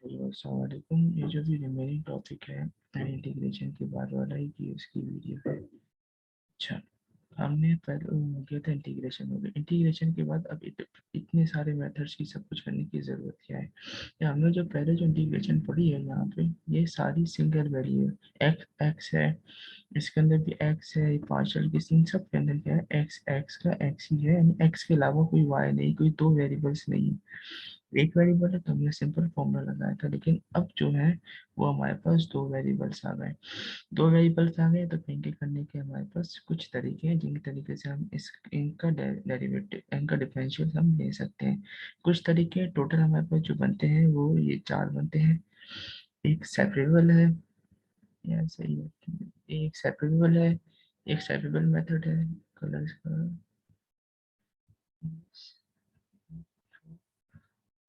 Hello अस्सलाम वालेकुम। ये जो भी रिमेनिंग टॉपिक है इंटीग्रेशन के बाद वाला ही की उसकी वीडियो है। अच्छा, हमने पहले हो गया था इंटीग्रेशन हो गया। इंटीग्रेशन के बाद अब इतने सारे मेथड्स की सब कुछ करने की ज़रूरत क्या है। या हमने जो पहले जो इंटीग्रेशन पढ़ी है यहाँ पे ये सारी सिंगल वैल्यू है। एक्स एक्स है, इसके अंदर भी एक्स है, पार्शियल के इन सब के अंदर क्या है, एक्स एक्स का एक्स ही है, यानी एक्स के अलावा कोई वाई नहीं, कोई दो वेरिएबल्स नहीं है। एक वेरिएबल है तो हमने सिंपल फॉर्मूला लगाया था, लेकिन अब जो है वो हमारे पास दो वेरिएबल्स आ गए। दो वेरिएबल्स आ गए तो इनके करने के हमारे पास कुछ तरीके हैं जिनके तरीके से हम इस इनका डेरिवेटिव इनका डिफरेंशियल हम ले सकते हैं। कुछ तरीके टोटल हमारे पास जो बनते हैं वो ये चार बनते हैं। एक सेपरेबल है, या सही है, एक सेपरेबल है, एक सेपरेबल मेथड है, कलर इसका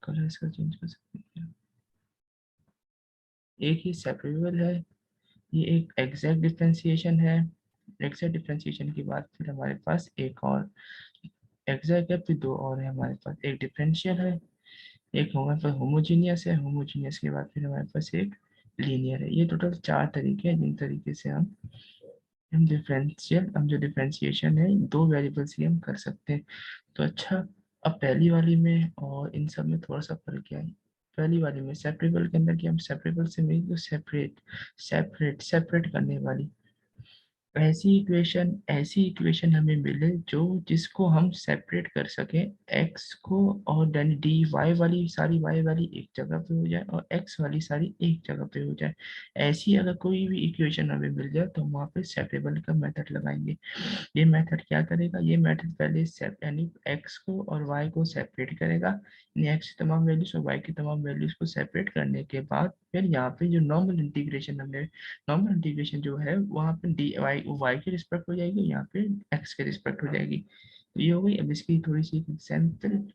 कलर इसका चेंज कर सकते हैं। एक ही सेपरेबल है, ये एक एग्जैक्ट डिफरेंशिएशन है। एग्जैक्ट डिफरेंशिएशन के बाद फिर हमारे पास एक और एग्जैक्ट है, फिर दो और है हमारे पास, एक डिफरेंशियल है, एक हमारे पास होमोजीनियस है, होमोजीनियस के बाद फिर हमारे पास एक लीनियर है। ये टोटल चार तरीके हैं जिन तरीके से हम जो डिफरेंशिएशन है दो वेरिएबल्स की हम कर सकते हैं। तो अच्छा, अब पहली वाली में और इन सब में थोड़ा सा फर्क क्या है। पहली वाली में सेपरेबल के अंदर की हम सेपरेबल से मिली तो सेपरेट सेपरेट सेपरेट करने वाली ऐसी इक्वेशन हमें मिले जो जिसको हम सेपरेट कर सकें, एक्स को, और देन डी वाई वाली सारी वाई वाली एक जगह पे हो जाए और एक्स वाली सारी एक जगह पे हो जाए। ऐसी अगर कोई भी इक्वेशन हमें मिल जाए तो हम वहाँ पे सेपरेबल का मेथड लगाएंगे। ये मेथड क्या करेगा, ये मेथड पहले यानी एक्स को और वाई को सेपरेट करेगा, यानी एक्स की तमाम वैल्यूज और वाई की तमाम वैल्यूज को सेपरेट करने के बाद फिर यहाँ पे जो नॉर्मल इंटीग्रेशन जो है वहाँ पे डी वाई वाई की रिस्पेक्ट हो जाएगी, यहाँ पे एक्स के रिस्पेक्ट हो जाएगी। तो ये हो गई। अब इसकी थोड़ी सी एग्जाम्पल,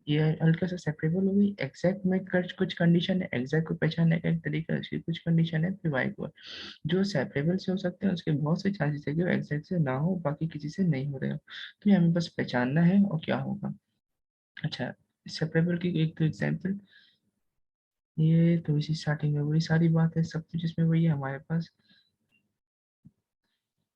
ये हल्का सा सेपरेबल हो गई। एग्जैक्ट में कुछ कंडीशन है, एग्जैक्ट को पहचानने का एक तरीका है, उसकी कुछ कंडीशन है, फिर वाई को जो सेपरेबल से हो सकते हैं उसके बहुत से चांसेस है कि वो एग्जैक्ट से ना हो, बाकी किसी से नहीं हो रहे हो। तो ये हमें बस पहचानना है और क्या होगा। अच्छा, सेपरेबल की एक तो एग्जाम्पल, ये थोड़ी सी स्टार्टिंग में वही सारी बात है, सब कुछ इसमें वही है हमारे पास।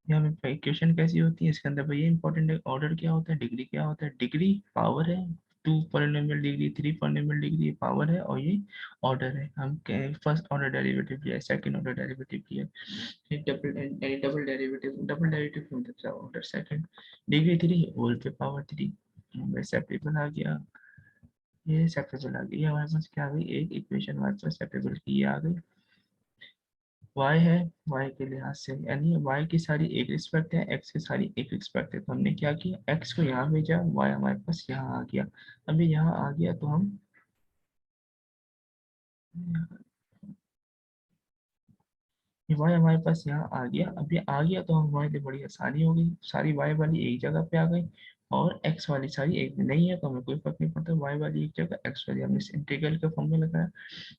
यहाँ में इक्वेशन कैसी होती है, इसके अंदर भैया इंपॉर्टेंट है ऑर्डर क्या होता है, डिग्री क्या होता है। डिग्री पावर है, two polynomial degree, three polynomial degree, ये पावर है और ये ऑर्डर है। हम फर्स्ट ऑर्डर डेरिवेटिव लिया है, सेकंड ऑर्डर डेरिवेटिव लिया है, डबल डेरिवेटिव मतलब क्या, order second, degree three whole पे पावर थ्री। सेपरेबल आ गया, ये सेपरेबल आ गई, ये हमारे पास क्या आ गई, एक इक्वेशन हमारे पास सेपरेबल की ये आ गई। y है, y के लिहाज से यानी y की सारी एक रिस्पेक्ट है, x की सारी एक रिस्पेक्ट है। तो हमने क्या किया, x को यहाँ भेजा, y हमारे पास यहाँ आ गया। अभी यहाँ आ गया तो हम y हमारे पास यहाँ आ गया, अभी आ गया तो हम हमारे लिए बड़ी आसानी हो गई, सारी y वाली एक जगह पे आ गई और x वाली सारी एक में नहीं है तो हमें कोई फर्क नहीं पड़ता, y वाली एक जगह, x वाली हमने इंटीग्रल का फॉर्म में लगाया।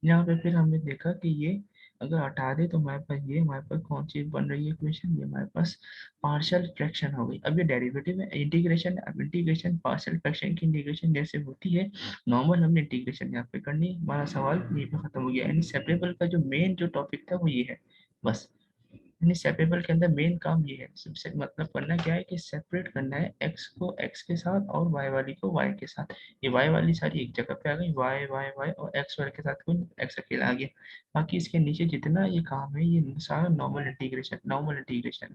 यहाँ पे फिर हमने देखा कि ये अगर हटा दे तो हमारे पास कौन सी बन रही है इक्वेशन, ये हमारे पास पार्शियल फ्रैक्शन हो गई। अब ये डेरिवेटिव है, इंटीग्रेशन, अब इंटीग्रेशन पार्शियल फ्रैक्शन की इंटीग्रेशन जैसे होती है नॉर्मल, हमने इंटीग्रेशन यहाँ पे करनी है। हमारा सवाल यहीं पे खत्म हो गया, यानी सेपरेबल का जो मेन जो टॉपिक था वो ये है बस। यानी सेपरेबल के अंदर मेन काम ये है, सबसे मतलब करना क्या है कि सेपरेट करना है एक्स को एक्स के साथ और वाई वाली को वाई के साथ। ये वाई वाली सारी एक जगह पे आ गई, वाई वाई वाई, और एक्स वाले के साथ कोई एक्स अकेला आ गया। बाकी इसके नीचे जितना ये काम है ये सारा नॉर्मल इंटीग्रेशन।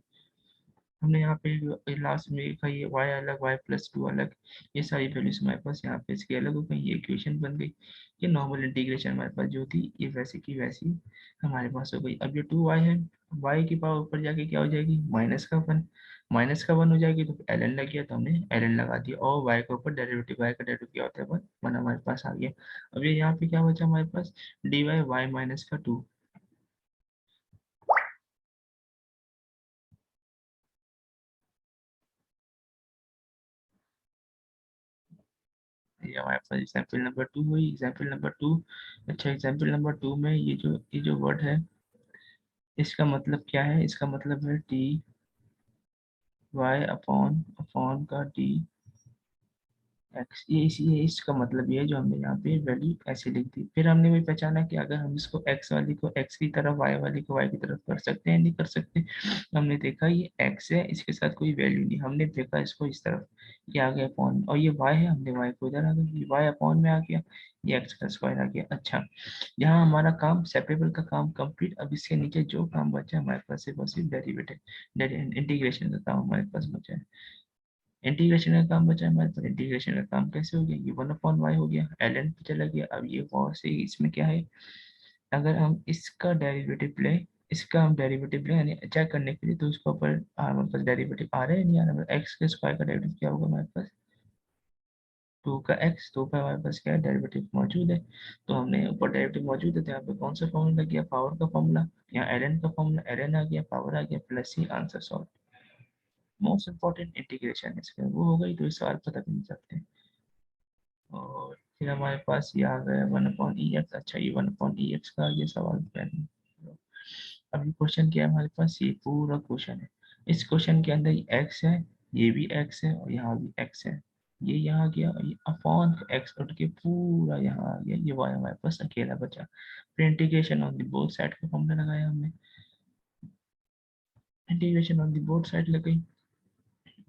हमने यहाँ पे लास्ट में लिखा ये y अलग, y+2 अलग, ये सारी वैल्यूज हमारे पास यहाँ पे इसके अलग हो गई, ये इक्वेशन बन गई। ये नॉर्मल इंटीग्रेशन हमारे पास जो थी ये वैसे की वैसी हमारे पास हो गई। अब ये 2y है, y की पावर ऊपर जाके क्या हो जाएगी, -1, -1 हो जाएगी, तो ln लग गया तो हमने ln लगा दिया, और y के ऊपर डेरिवेटिव, y का डेरिवेटिव क्या होता है, 1 हमारे पास आ गया। अब ये यहाँ पे क्या बचा हमारे पास, dy y-2, ये हमारे पास एग्जाम्पल नंबर 2 हुई, एग्जाम्पल नंबर 2। अच्छा, एग्जाम्पल नंबर 2 में ये जो वर्ड है इसका मतलब क्या है, इसका मतलब है टी वाई अपॉन अपॉन का डी एक्स, ये इसका मतलब ये है जो हमने यहाँ पे वैल्यू ऐसे लिख दी। फिर हमने भी पहचाना कि अगर हम इसको एक्स वाली को एक्स की तरफ, वाई वाली को वाई की तरफ कर सकते हैं, नहीं कर सकते। हमने देखा ये एक्स है, इसके साथ कोई वैल्यू नहीं, हमने देखा इसको इस तरफ, ये आ गया अपॉन, और ये वाई है, हमने वाई को इधर आ गया, ये वाई अपॉन में आ गया, ये एक्स का स्क्वायर आ गया। अच्छा, यहाँ हमारा काम सेपरेबल का काम कंप्लीट। अब इसके नीचे जो काम बचा है हमारे पास, सिर्फ और सिर्फ डेरिवेटिव इंटीग्रेशन का काम हमारे पास बचा है। इंटीग्रेशन का काम बचा है हमारे पास। इंटीग्रेशन का काम कैसे हो गया, ये वन अपॉन वाई हो गया, एल एन पे चला गया। अब ये वॉर से इसमें क्या है, अगर हम इसका डेरिवेटिव ले, इसका हम डेरिवेटिव ले यानी चेक करने के लिए, तो इसके ऊपर हमारे पास डेरिवेटिव आ रहा है नहीं आ रहा है, एक्स के स्क्वायर का डेरिवेटिव क्या होगा हमारे पास, 2 का एक्स, 2 का हमारे पास क्या है डेरिवेटिव मौजूद है। तो हमने ऊपर डेरिवेटिव मौजूद है, तो यहाँ पे कौन सा फॉर्मूला लग गया, पावर का फॉर्मूला, यहाँ एल एन का फॉर्मूला, एल एन आ गया, पावर आ गया, plus C, answer solve. Most important integration है इसका, वो हो गई, तो इस सवाल पता भी नहीं सकते। और फिर हमारे पास ये आ गया 1/e x। अच्छा, ये 1/e x का ये सवाल पहले, अभी क्वेश्चन क्या है हमारे पास, ये पूरा क्वेश्चन है। इस क्वेश्चन के अंदर x है, ये भी x है, और यहाँ भी x है। ये यहाँ गया, ये अपॉन x उठ के पूरा यहाँ आ गया, ये y हमारे पास अकेला बचा। फिर integration on the both side का फॉर्मूला लगाया हमने, integration on the both side लग गई।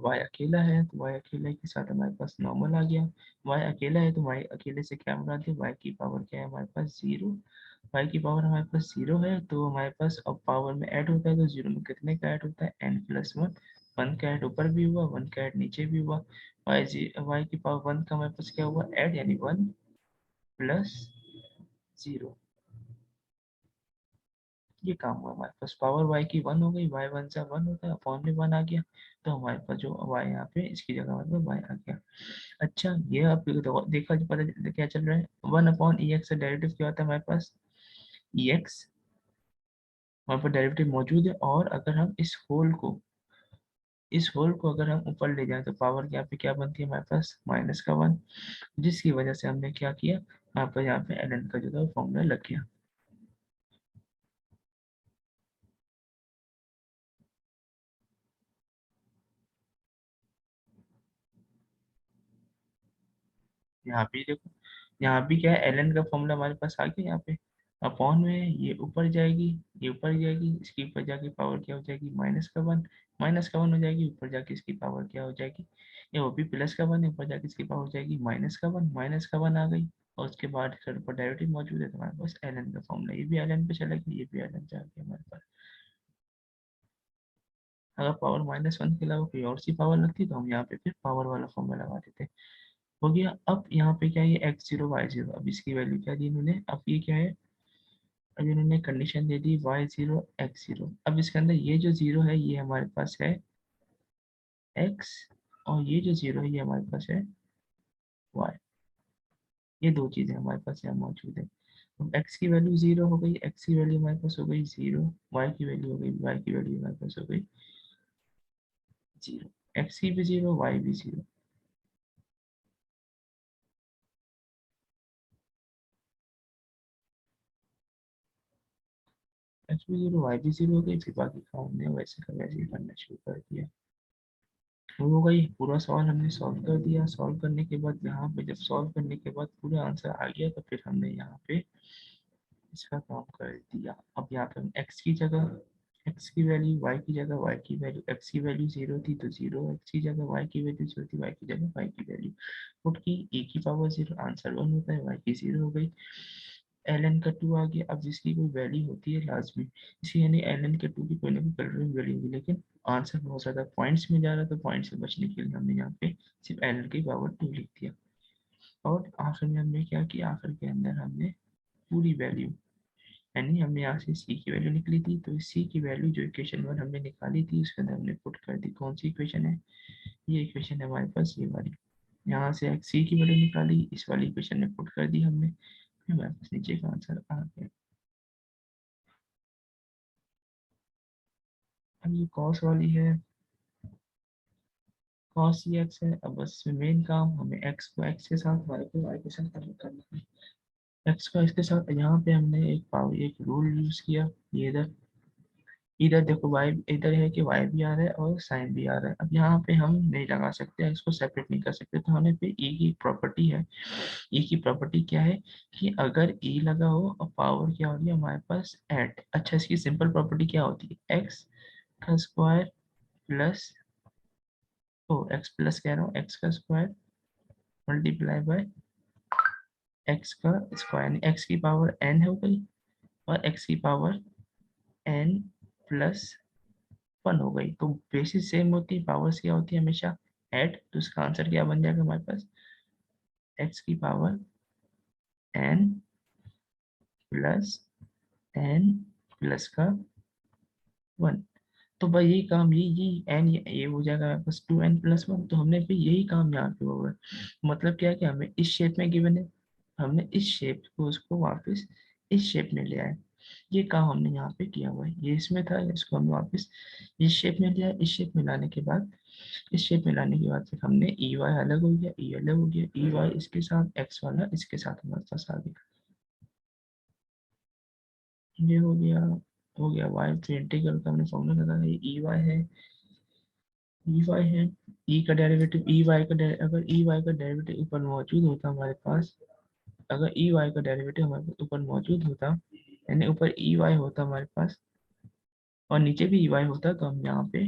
y अकेला है तो y अकेले के साथ हमारे पास नॉर्मल आ गया। y अकेला है तो y अकेले से क्या मुराद है, y की पावर क्या है हमारे पास, जीरो। y की पावर हमारे पास जीरो है, तो हमारे पास अब पावर में ऐड होता है, तो जीरो में कितने का ऐड होता है, n+1। वन का ऐड ऊपर भी हुआ, वन का ऐड नीचे भी हुआ। y की पावर वन का हमारे पास क्या हुआ ऐड, यानी 1+0। ये काम हुआ हमारे पास, पावर y की 1 हो गई, y 1 से 1 होता है, अपॉन में 1 आ गया, तो हमारे पास जो y यहाँ पे इसकी जगह हमारे पास y आ गया। अच्छा, ये आप देखा जो पता क्या चल रहा है, 1/e x का डेरिवेटिव क्या होता है हमारे पास, ex, हमारे पास डेरिवेटिव मौजूद है। और अगर हम इस होल को अगर हम ऊपर ले जाएं, तो पावर यहाँ पे क्या बनती है हमारे पास, -1, जिसकी वजह से हमने क्या किया, यहाँ पे ln का जो था फॉर्मूला लग गया। यहाँ भी देखो, यहाँ भी क्या है, एल का फॉर्मूला हमारे पास आ गया, यहाँ पे अपॉन में ये ऊपर जाएगी, ये ऊपर जाएगी, इसकी ऊपर जाके पावर क्या हो जाएगी, -1, -1 हो जाएगी, ऊपर जाके इसकी पावर क्या हो जाएगी, ये वो भी +1 है, ऊपर जाके इसकी पावर हो जाएगी -1 आ गई। और उसके बाद फिर ऊपर डेरिवेटिव मौजूद है, तो हमारे पास एल का फॉर्मूला, ये भी एल पे चला गया, ये भी एल पे आ गया हमारे पास। अगर पावर -1 के अलावा कोई और सी पावर लगती तो हम यहाँ पे फिर पावर वाला फॉर्मूला लगा देते। हो गया। अब यहाँ पे क्या है, ये x0 y0, अब इसकी वैल्यू क्या दी इन्होंने, अब ये क्या है, अब इन्होंने कंडीशन दे दी y0 x0। अब इसके अंदर ये जो जीरो है ये हमारे पास है x, और ये जो जीरो है ये हमारे पास है y। ये दो चीजें हमारे पास यहाँ मौजूद है। अब x की वैल्यू जीरो हो गई, x की वैल्यू हमारे पास हो गई जीरो, y की वैल्यू हो गई, y की वैल्यू हमारे पास हो गई जीरो, x की भी जीरो, y भी जीरो। x भी जीरो, y भी जीरो हो गई, फिर बाकी काम हमने वैसे का वैसे ही करना शुरू कर दिया। हो गई, पूरा सवाल हमने सॉल्व कर दिया। सॉल्व करने के बाद यहाँ पे जब सॉल्व करने के बाद पूरा आंसर आ गया, तो फिर हमने यहाँ पे इसका काम कर दिया। अब यहाँ पे हम x की जगह x की वैल्यू, y की जगह y की वैल्यू, x की वैल्यू जीरो थी तो जीरो, x की जगह y की वैल्यू जीरो थी, y की जगह y की वैल्यू पुट की, a की पावर जीरो, आंसर 1 होता है, y की जीरो हो गई, ln का 2 आ गया। अब जिसकी कोई वैल्यू होती है लाजमी, इसी यानी ln के 2 की कोई ना कोई कलरिंग वैल्यू होगी, लेकिन आंसर बहुत ज़्यादा पॉइंट्स में जा रहा है, तो पॉइंट से बचने के लिए हमने यहाँ पे सिर्फ ln की पावर 2 लिख दिया। और आखिर में हमने क्या किया, आखिर के अंदर हमने पूरी वैल्यू, यानी हमने यहाँ से सी की वैल्यू निकली थी, तो सी की वैल्यू जो इक्वेशन 1 हमने निकाली थी उसके अंदर हमने पुट कर दी। कौन सी इक्वेशन है, ये इक्वेशन है हमारे पास ये वाली। यहाँ से सी की वैल्यू निकाली, इस वाली इक्वेशन में पुट कर दी हमने, फिर हमारे पास नीचे का आंसर आ गया। अब ये कॉस वाली है, कॉस सी एक्स है। अब बस मेन काम हमें एक्स को एक्स के साथ, वाई को वाई के साथ करना है। एक्स को एक्स के साथ यहाँ पे हमने एक पावर एक रूल यूज किया, ये इधर इधर देखो y इधर है कि y भी आ रहा है और साइन भी आ रहा है। अब यहाँ पे हम नहीं लगा सकते, इसको सेपरेट नहीं कर सकते, तो हमें पे e की प्रॉपर्टी है। e की प्रॉपर्टी क्या है कि अगर e लगा हो और पावर क्या होगी हमारे पास एट। अच्छा, इसकी सिंपल प्रॉपर्टी क्या होती है, x का स्क्वायर प्लस, ओ x प्लस कह रहा हूँ, x का स्क्वायर मल्टीप्लाई बाय x का स्क्वायर, यानी x की पावर n हो गई और x की पावर n प्लस 1 हो गई। तो बेसिस सेम होती है, पावर्स क्या होती है हमेशा ऐड। तो इसका आंसर क्या बन जाएगा हमारे पास, x की power n plus n plus का 1। तो भाई यही काम, ये एन ये हो जाएगा बस 2n+1। तो हमने भी यही काम यहाँ पे होगा। मतलब क्या है कि हमें इस शेप में गिवन है, हमने इस शेप को उसको वापस इस शेप में ले आए। ये काम हमने यहाँ पे किया हुआ है, ये इसमें था, इसको हमने वापस इस शेप में लिया। इस शेप में लाने के बाद, इस शेप में लाने के बाद फिर हमने ई वाई अलग हो गया, ई अलग हो गया, ई वाई इसके साथ, एक्स वाला इसके साथ हमारे पास आ गया। ये हो गया वाई, फिर इंटीग्रल का हमने फॉर्मूला लगा है, ई वाई है, ई वाई है, ई का डेरिवेटिव, अगर ई वाई का डेरिवेटिव ऊपर मौजूद होता हमारे पास, अगर ई वाई का डेरिवेटिव हमारे पास ऊपर मौजूद होता, यानी ऊपर ई वाई होता हमारे पास और नीचे भी ई वाई होता, तो हम यहाँ पे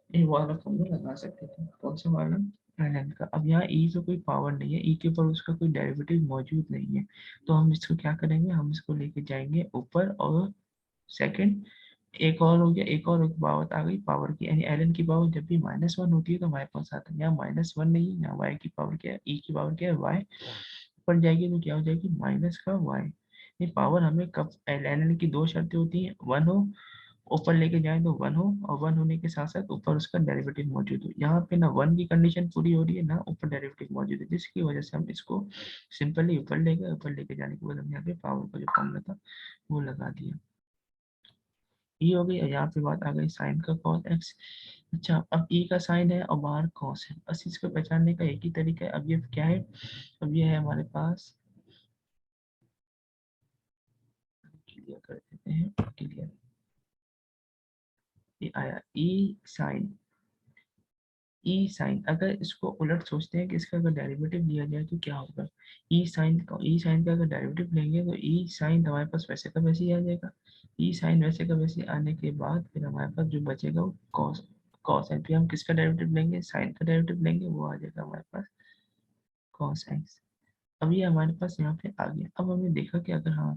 ए वाला फॉर्मूला लगा सकते थे। कौन सा वाला, ln का। अब यहाँ ई पे कोई पावर नहीं है, ई के ऊपर उसका कोई डेरिवेटिव मौजूद नहीं है, तो हम इसको क्या करेंगे, हम इसको लेके जाएंगे ऊपर। और सेकंड, एक और हो गया, एक और बात आ गई पावर की, यानी एल एन की पावर जब भी -1 होती है तो हमारे पास आता है, यहाँ -1 नहीं है, यहाँ वाई की पावर क्या है, ई की पावर क्या है वाई, ऊपर जाएगी तो क्या हो जाएगी माइनस का वाई। ये पावर हमें कब, एल एन की दो शर्तें होती हैं, 1 हो, ऊपर लेके जाए तो 1 हो, और 1 होने के साथ साथ ऊपर उसका डेरिवेटिव मौजूद हो। यहाँ पे ना 1 की कंडीशन पूरी हो रही है, ना ऊपर डेरिवेटिव मौजूद है, जिसकी वजह से हम इसको सिंपली ऊपर ले गए। ऊपर लेके जाने के बाद हम यहाँ पे पावर का जो फॉर्मूला था वो लगा दिया। ई हो गई, और यहाँ पे बात आ गई साइन का कॉस एक्स। अच्छा, अब ई का साइन है और बाहर कॉस है, बस इसको पहचानने का एक ही तरीका है। अब ये क्या है, अब ये है हमारे पास, क्लियर कर देते हैं, क्लियर। ये आया ई साइन, ई साइन, अगर इसको उलट सोचते हैं कि इसका अगर डेरिवेटिव लिया जाए तो क्या होगा, ई साइन का अगर डेरिवेटिव लेंगे तो ई साइन हमारे पास वैसे का वैसे ही आ जाएगा। ई साइन वैसे का वैसे आने के बाद फिर हमारे पास जो बचेगा वो कॉस, कॉस है। फिर हम किसका डेरिवेटिव लेंगे, साइन का डेरिवेटिव लेंगे, वो आ जाएगा हमारे पास कॉस एक्स। अब ये हमारे पास यहाँ पे आ गया। अब हमने देखा कि अगर हाँ,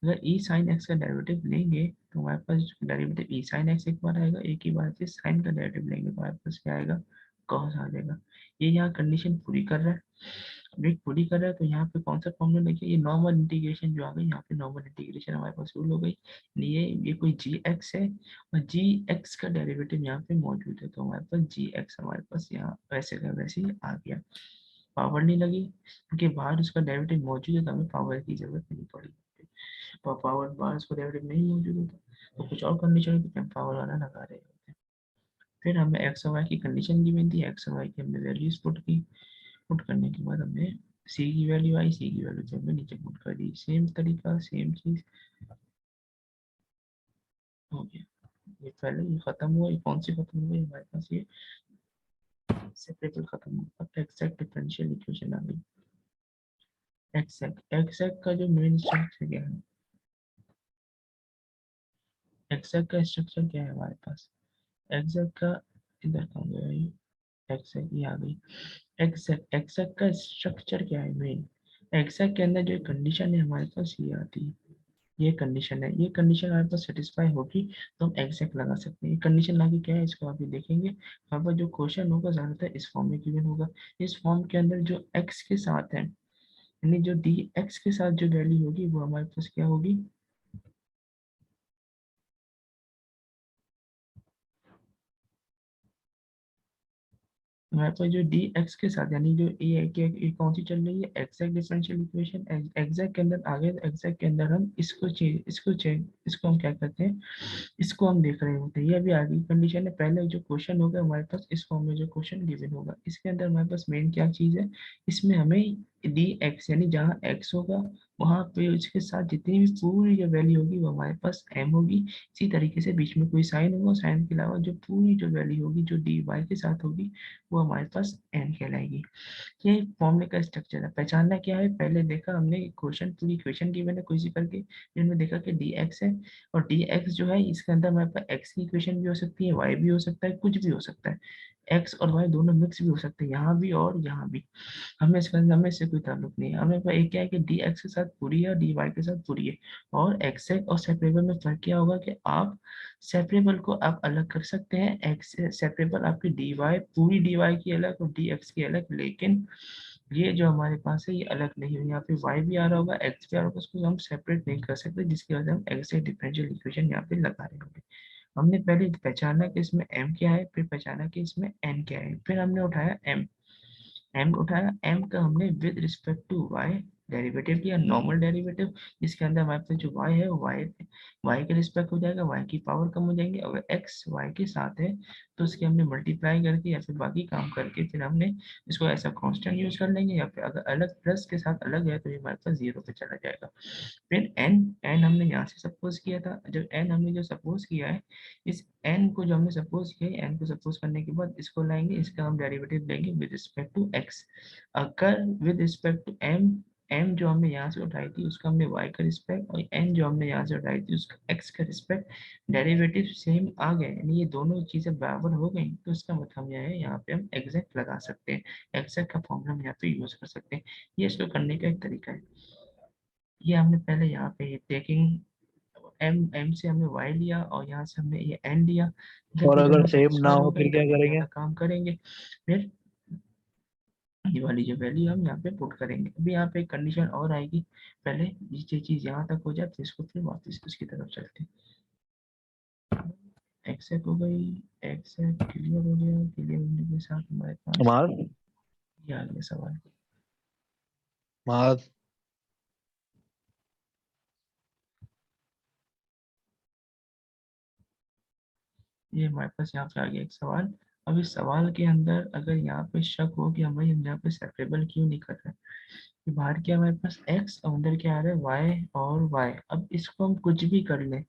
अगर ई साइन एक्स का डेरिवेटिव लेंगे तो हमारे पास डेरिवेटिव ई साइन एक्स एक बार आएगा, एक ही बार फिर साइन का डेरिवेटिव लेंगे तो हमारे पास क्या आएगा, कॉस आ जाएगा। ये यहाँ कंडीशन पूरी कर रहा है। अब ये पूरी कर रहा है तो यहाँ पे कौन सा फॉर्मूला लेके, ये नॉर्मल इंटीग्रेशन जो आ गई, यहाँ पे नॉर्मल इंटीग्रेशन हमारे पास रूल हो गई। ये कोई जी एक्स है और जी एक्स का डेरिवेटिव यहाँ पे मौजूद है, तो हमारे पास जी एक्स हमारे पास यहाँ वैसे का वैसे ही आ गया। पावर नहीं लगी क्योंकि बाहर उसका डेरिवेटिव मौजूद है, तो हमें पावर की जरूरत नहीं पड़ी। पावर बाहर उसका डेरिवेटिव नहीं मौजूद होता तो कुछ और कंडीशन होती है, पावर वाला लगा रहे होते हैं। फिर हमें एक्स और वाई की कंडीशन गिवन थी, एक्स और वाई की हमने वैल्यूज पुट की। पुट करने के बाद हमने सी की वैल्यू आई, सी की वैल्यू से हमने नीचे पुट कर दी, सेम तरीका सेम चीज हो गया। ये पहले ये खत्म हुआ, ये कौन सी खत्म हुई हमारे पास, ये सेपरेबल खत्म हुआ। अब एक्सैक्ट डिफरेंशियल इक्वेशन आ गई। एक्सैक्ट का जो मेन स्ट्रक्चर क्या है, एक्सैक्ट का स्ट्रक्चर क्या है हमारे पास, एक्सैक्ट का, इधर कहाँ गया ये, एक्सैक्ट ये आ गई। एक्सैक्ट एक्सैक्ट का स्ट्रक्चर क्या है मेन, एक्सैक्ट के अंदर जो कंडीशन है हमारे पास ये आती है, ये कंडीशन है, ये कंडीशन हमारे पास सेटिस्फाई होगी तो हम एग्जैक्ट लगा सकते हैं। ये कंडीशन लाके क्या है इसको अभी देखेंगे। यहाँ पर जो क्वेश्चन होगा ज्यादातर इस फॉर्म में गिवन होगा। इस फॉर्म के अंदर जो एक्स के साथ है, यानी जो डी एक्स के साथ जो वैल्यू होगी वो हमारे पास क्या होगी, हमारे पास जो डी एक्स के साथ, यानी जो ए कौन सी चल रही है, एग्जैक्ट डिफरेंशियल इक्वेशन। एग्जैक्ट के अंदर आगे, एग्जैक्ट के अंदर हम इसको हम क्या करते हैं, इसको हम देख रहे होते हैं। ये अभी आगे कंडीशन है, पहले जो क्वेश्चन होगा हमारे पास इस फॉर्म में जो क्वेश्चन गिवन होगा, इसके अंदर हमारे पास मेन क्या चीज है, इसमें हमें डी एक्स यानी जहाँ एक्स होगा वहां पे उसके साथ जितनी भी पूरी जो वैल्यू होगी वो हमारे पास m होगी। इसी तरीके से बीच में कोई साइन होगा, साइन के अलावा जो पूरी जो वैल्यू होगी जो dy के साथ होगी वो हमारे पास n कहलाएगी। ये फॉर्मूले का स्ट्रक्चर है। पहचानना क्या है, पहले देखा हमने क्वेश्चन, पूरी इक्वेशन की मैंने कोई सी करके, जिनमें देखा कि dx है, और dx जो है इसके अंदर हमारे पास x की इक्वेशन भी हो सकती है, y भी हो सकता है, कुछ भी हो सकता है, x और y दोनों मिक्स भी हो सकते हैं, यहाँ भी और यहाँ भी। हमें इसके अंदर हमें इससे कोई ताल्लुक नहीं है। हमें एक क्या है कि dx के साथ पूरी है और dy के साथ पूरी है। और एक्सेक और सेपरेबल में फर्क क्या होगा कि आप सेपरेबल को आप अलग कर सकते हैं, एक्स सेपरेबल आपकी dy पूरी dy की अलग और dx की अलग, लेकिन ये जो हमारे पास है ये अलग नहीं है। यहाँ पे y भी आ रहा होगा, x भी आ रहा होगा, उसको हम सेपरेट नहीं कर सकते, जिसकी वजह से हम एक्सेक डिफरेंशियल इक्वेशन यहाँ पे लगा रहे होंगे। हमने पहले पहचाना कि इसमें m क्या है, फिर पहचाना कि इसमें n क्या है, फिर हमने उठाया m। एम उठाया, एम का हमने with respect to y derivative लिया, नॉर्मल डेरिवेटिव, जिसके अंदर हमारे पास जो वाई है वो वाई के रिस्पेक्ट हो जाएगा, वाई की पावर कम हो जाएंगे। अगर एक्स वाई के साथ है तो उसके हमने मल्टीप्लाई करके या फिर बाकी काम करके फिर हमने इसको ऐसा कांस्टेंट यूज कर लेंगे, या फिर अगर अलग प्लस के साथ अलग है तो ये हमारे पास जीरो पे चला जाएगा। फिर एन, एन हमने यहाँ से सपोज किया था, जब एन हमने जो सपोज किया है, इस एन को जो हमने सपोज किया है, एन को सपोज करने के बाद इसको लाएंगे, इसका हम डेरिवेटिव लेंगे विद रिस्पेक्ट टू एक्स। अगर with respect to m, m जो हमने यहाँ से उठाई थी उसका हमने y का रिस्पेक्ट, और एन जो हमने यहाँ से उठाई थी उसका x का रिस्पेक्ट, डेरिवेटिव सेम आ गए, यानी ये दोनों चीजें बराबर हो गई, तो इसका मतलब यह है यहाँ पे हम एग्जैक्ट लगा सकते हैं, एग्जैक्ट का फॉर्मूला हम यहाँ पे यूज कर सकते हैं। ये इसको करने का एक तरीका है। ये हमने पहले यहाँ पे टेकिंग एम, एम से हमने y लिया और यहाँ से हमने ये n लिया, जब और ये अगर दोनों सेम ना सेटिस्फाई हो हो गए फिर क्या तब हम करेंगे? ज़्यादा काम करेंगे। फिर ये वाली जो वैल्यू हम यहाँ पे पुट करेंगे। अभी यहाँ पे एक कंडीशन और आएगी, पहले ये चीज़ यहाँ तक हो जाए फिर इसको फिर वापस उसकी तरफ चलते हैं। एक्सेप्ट हो गई, एक्सेप्ट क्लियर हो गया, क्लियर होने के साथ हमारे पास मार ये आ गया सवाल। मार ये हमारे पास यहाँ पे आ गया एक सवाल। अब इस सवाल के अंदर अगर यहाँ पे शक हो कि हमें हम यहाँ पे सेपरेबल क्यों नहीं कर रहे, कि बाहर क्या हमारे पास x और अंदर क्या आ रहा है y और y, अब इसको हम कुछ भी कर लें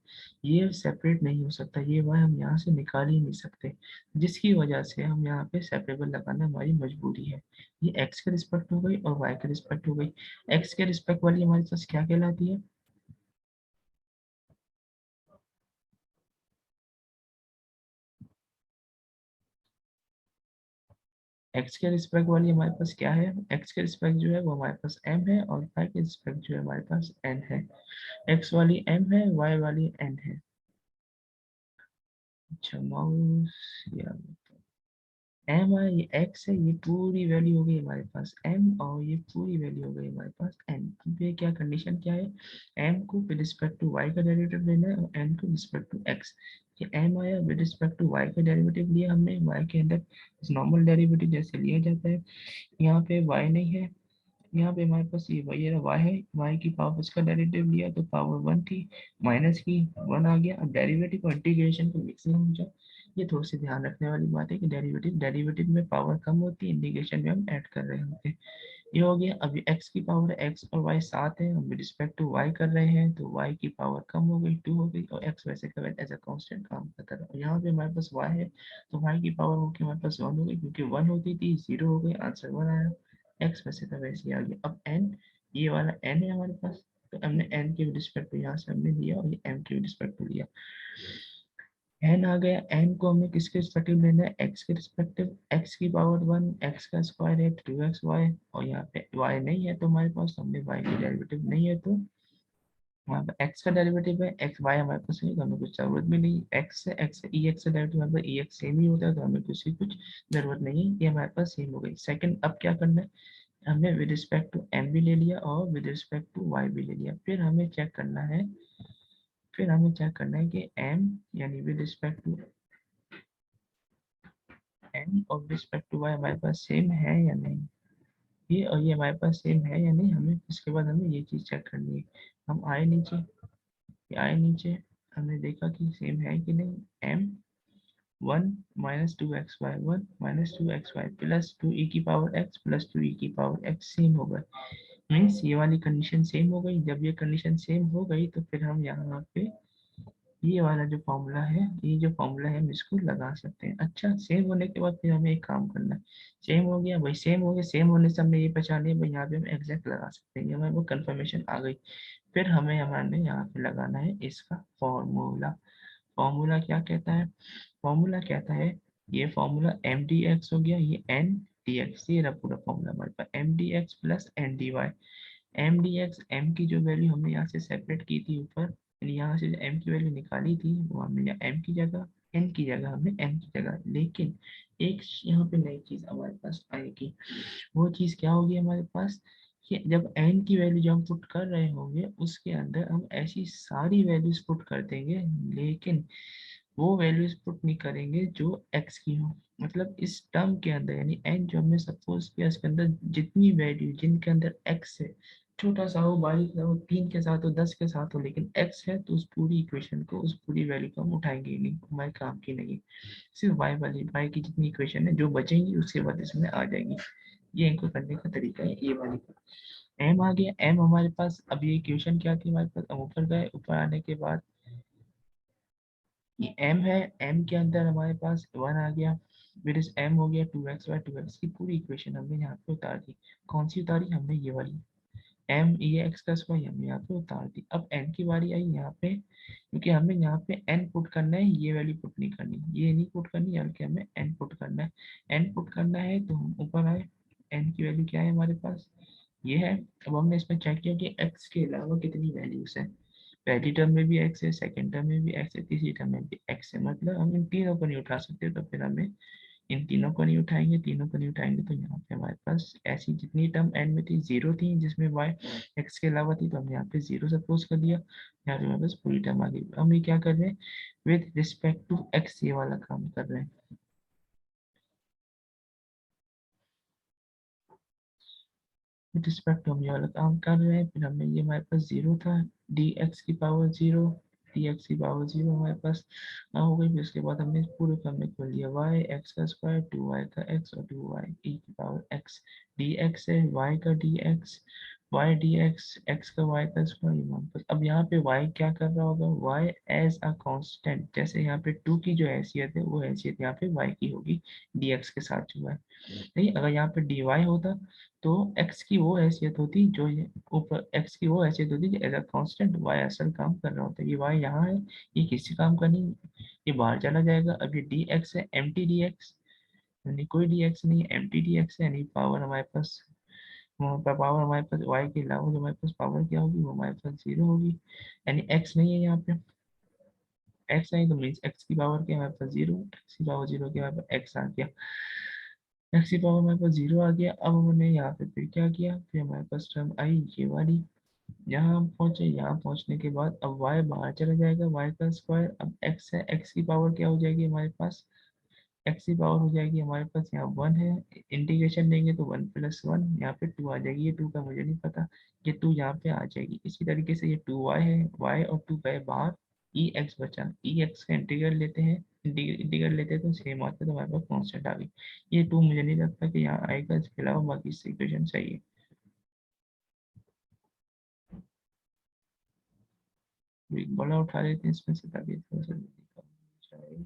ये सेपरेट नहीं हो सकता, ये y हम यहाँ से निकाल ही नहीं सकते, जिसकी वजह से हम यहाँ पे सेपरेबल लगाना हमारी मजबूरी है। ये x के रिस्पेक्ट हो गई और y के रिस्पेक्ट हो गई। x के रिस्पेक्ट वाली हमारे पास क्या कहलाती है, x के रिस्पेक्ट वाली हमारे पास क्या है, x के रिस्पेक्ट जो है वो हमारे पास m है, और y के रिस्पेक्ट जो है हमारे पास n है। x वाली m है, y वाली n है। अच्छा माउस या एम है, ये एक्स है, ये पूरी वैल्यू हो गई हमारे पास एम, और ये पूरी वैल्यू हो गई हमारे पास एन। अब ये क्या कंडीशन क्या है, एम को विद रिस्पेक्ट टू वाई का डेरिवेटिव लेना है और एन को रिस्पेक्ट टू एक्स। ये एम आया, विद रिस्पेक्ट टू वाई का डेरिवेटिव लिया हमने, वाई के अंदर नॉर्मल डेरिवेटिव जैसे लिया जाता है। यहाँ पे वाई नहीं है, यहाँ पे हमारे पास ये वाई है, वाई है, वाई की पावर उसका डेरिवेटिव लिया तो पावर वन थी, माइनस की वन आ गया। अब डेरिवेटिव और इंटीग्रेशन को मिक्सिंग हो जाए, ये थोड़ी सी ध्यान रखने वाली बात है कि डेरिवेटिव डेरिवेटिव में पावर कम होती है, इंटीग्रेशन में हम ऐड कर रहे होते हैं। ये हो गया। अभी x की पावर है, x और y साथ है, हम रिस्पेक्ट टू y कर रहे हैं तो y की पावर कम हो गई, टू हो गई, और x वैसे का वैसे एज अ कांस्टेंट काम करता रहा। और यहाँ पे हमारे पास y है तो y की पावर होगी हमारे पास वन हो गई, क्योंकि वन होती थी जीरो हो गई, आंसर वन आया। x वैसे का वैसे आ गया। अब n, ये वाला n है हमारे पास, तो हमने n के रिस्पेक्ट में यहाँ से हमने लिया और ये m के रिस्पेक्ट में लिया। एन आ गया, एन को हमें किसके रिस्पेक्टिव लेना है, एक्स के रिस्पेक्टिव, एक्स की पावर वन, एक्स का स्क्वायर है टू एक्स वाई, और यहाँ पे वाई नहीं है तो हमारे पास, हमने वाई की डेरिवेटिव नहीं है तो वहाँ पे एक्स का डेरिवेटिव है, एक्स वाई हमारे पास नहीं तो हमें कुछ जरूरत भी नहीं, एक्स से ई एक्स का डेरिवेटिव हमारे पास ई एक्स सेम ही होता है तो हमें कुछ जरूरत नहीं है, ये हमारे पास सेम हो गई। सेकंड, अब क्या करना है, हमने विद रिस्पेक्ट टू एम भी ले लिया और विद रिस्पेक्ट टू वाई भी ले लिया। फिर हमें चेक करना है कि एम यानी विद रिस्पेक्ट टू एन और रिस्पेक्ट टू वाई हमारे पास सेम है या नहीं, ये और ये हमारे पास सेम है या नहीं, हमें इसके बाद हमें ये चीज़ चेक करनी है। हम आए नीचे, ये आए नीचे, हमने देखा कि सेम है कि नहीं, M one minus two X Y, one minus two X Y plus two E की power X plus two E की पावर एक्स सेम होगा। मीन्स ये वाली कंडीशन सेम हो गई। जब ये कंडीशन सेम हो गई तो फिर हम यहाँ पे ये वाला जो फॉर्मूला है, ये जो फॉर्मूला है हम इसको लगा सकते हैं। अच्छा, सेम होने के बाद फिर हमें एक काम करना है। सेम हो गया भाई, सेम हो गया, सेम होने से हमने ये पहचान लिया भाई, यहाँ पे हम एग्जैक्ट लगा सकते हैं, ये हमें वो कंफर्मेशन आ गई। फिर हमें हमारे यहाँ पे लगाना है इसका फॉर्मूला। फॉर्मूला क्या कहता है? फॉर्मूला कहता है, ये फॉर्मूला एम डी एक्स हो गया, ये एन डी एक्स, ये रहा पूरा फॉर्मूला हमारे पास, M D x plus N D Y. M D X, M की जो वैल्यू हमने यहाँ से सेपरेट की थी ऊपर, यानी यहाँ से जो एम की वैल्यू निकाली थी वो हमने यहाँ एम की जगह, एन की जगह हमने एम की जगह। लेकिन एक यहाँ पे नई चीज हमारे पास आएगी। वो चीज क्या होगी हमारे पास, कि जब एन की वैल्यू जो हम पुट कर रहे होंगे उसके अंदर हम ऐसी सारी वैल्यूज पुट कर देंगे, लेकिन वो वैल्यूज पुट नहीं करेंगे जो एक्स की हो। मतलब इस टर्म के अंदर, यानी एन जो हमने सपोज किया, इसके अंदर जितनी वैल्यू जिनके अंदर एक्स है, छोटा सा हो, बारीक सा हो, 3 के साथ हो, 10 के साथ हो, लेकिन एक्स है, तो उस पूरी इक्वेशन को, उस पूरी वैल्यू को हम उठाएंगे ही नहीं, हमारे काम की नहीं। सिर्फ वाई वाली, वाई की जितनी इक्वेशन है जो बचेंगी उसके बाद इसमें आ जाएगी। ये इनको करने का तरीका है, ये वाली। एम आ गया, एम हमारे पास, अब ये इक्वेशन क्या थी हमारे पास, हम ऊपर गए, ऊपर आने के बाद ये m है, m के अंदर हमारे पास 1 आ गया, फिर इस m हो गया 2x बाय 2x की पूरी इक्वेशन हमने यहाँ पे उतार दी। कौन सी उतारी हमने, ये वाली, m ये x प्लस वाई हमने यहाँ पे उतार दी। अब n की बारी आई यहाँ पे, क्योंकि हमें यहाँ पे n पुट करना है, ये वैल्यू पुट नहीं करनी, ये नहीं पुट करनी, बल्कि हमें n पुट करना है। n पुट करना है तो हम ऊपर आए, n की वैल्यू क्या है हमारे पास, ये है। अब हमने इसमें चेक किया कि x के अलावा कितनी वैल्यूज है। पहली टर्म में भी x है, सेकंड टर्म में भी x है, तीसरी टर्म में भी x है। मतलब हम इन तीनों को नहीं उठा सकते, तो फिर हमें इन तीनों को नहीं उठाएंगे, तीनों को नहीं उठाएंगे, तो यहाँ पे हमारे पास ऐसी जितनी टर्म एंड में थी, जीरो थी, जिसमें y x के अलावा थी, तो हमने यहाँ पे जीरो सपोज कर दिया। यहाँ पे हमारे पास पूरी टर्म आ गई। हम ये क्या कर रहे हैं, विद रिस्पेक्ट टू x ये वाला काम कर रहे हैं। विद रिस्पेक्ट टू हम ये वाला काम कर रहे हैं। फिर हमें ये हमारे पास जीरो था, डी एक्स की पावर जीरो, डी एक्स की पावर जीरो हमारे पास हो गई। फिर उसके बाद हमने इस पूरे फॉर्म में खोल दिया, वाई एक्स का स्क्वायर, टू वाई का एक्स, और टू वाई ई की पावर एक्स। डी एक्स है, वाई का d x, y d x, x का वाई का स्क्वायर, हमारे पास। अब यहाँ पे वाई क्या कर रहा होगा, वाई एज अ कांस्टेंट, जैसे यहाँ पे टू की जो हैसियत है वो हैसियत यहाँ पे वाई की होगी, डी एक्स के साथ जो है। नहीं, अगर यहाँ पे डी वाई होता तो x की वो हैसियत होती, जो ये ऊपर x की वो हैसियत होती जो एज अ कांस्टेंट y असल काम कर रहा होता है। ये y यहाँ है, ये किसी काम का नहीं, ये बाहर चला जाएगा। अब ये dx है, एम टी डी एक्स, यानी कोई dx नहीं है, एम टी डी एक्स है, यानी पावर हमारे पास, वहाँ पर पावर हमारे पास y के अलावा जो हमारे पास पावर क्या होगी, वो हमारे पास जीरो होगी। यानी x नहीं है यहाँ पे, x नहीं तो मीन्स x की पावर क्या है हमारे पास जीरो, x की पावर जीरो के हमारे पास x आ गया, एक्स की पावर हमारे पास जीरो आ गया। अब हमने यहाँ पे फिर क्या किया, फिर हमारे पास टर्म आई ये वाली, यहाँ हम पहुंचे, यहाँ पहुंचने के बाद अब y बाहर चला जाएगा, y का स्क्वायर, अब x है, x की पावर क्या हो जाएगी हमारे पास, x की पावर हो जाएगी हमारे पास यहाँ वन है, इंटीग्रेशन लेंगे तो वन प्लस वन, यहाँ पे टू आ जाएगी, ये टू का मुझे नहीं पता, ये टू यहाँ पे आ जाएगी। इसी तरीके से ये टू वाई है, y और टू गए बाहर, ई एक्स बचा, ई एक्स का इंटीग्रल लेते हैं, इंटीग्रल लेते हैं तो सेम आता है, तो हमारे पास कॉन्स्टेंट आ गई। ये टू मुझे नहीं लगता कि यहाँ आएगा, इसके अलावा बाकी इक्वेशन सही है। एक बड़ा उठा लेते हैं इसमें से, ताकि थोड़ा सा जल्दी काम हो जाए।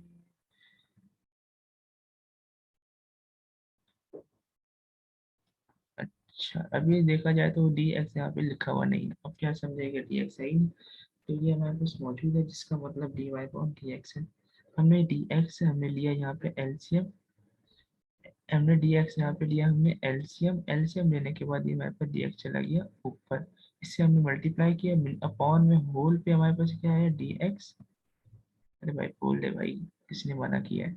अच्छा, अभी देखा जाए तो डी एक्स यहाँ पे लिखा हुआ नहीं है, अब क्या समझेगा, डी एक्स है ही नहीं, तो ये हमारे पास मौजूद है, जिसका मतलब d y upon d x है। हमने डी एक्स से हमने लिया यहाँ पे एलसीएम, हमने डी एक्स यहाँ पे लिया हमने एलसीएम, एलसीएम लेने के बाद ये हमारे पास डी एक्स चला गया ऊपर, इससे हमने मल्टीप्लाई किया, अपॉन में होल पे हमारे पास क्या है डी एक्स। अरे भाई बोल दे भाई, किसने मना किया है,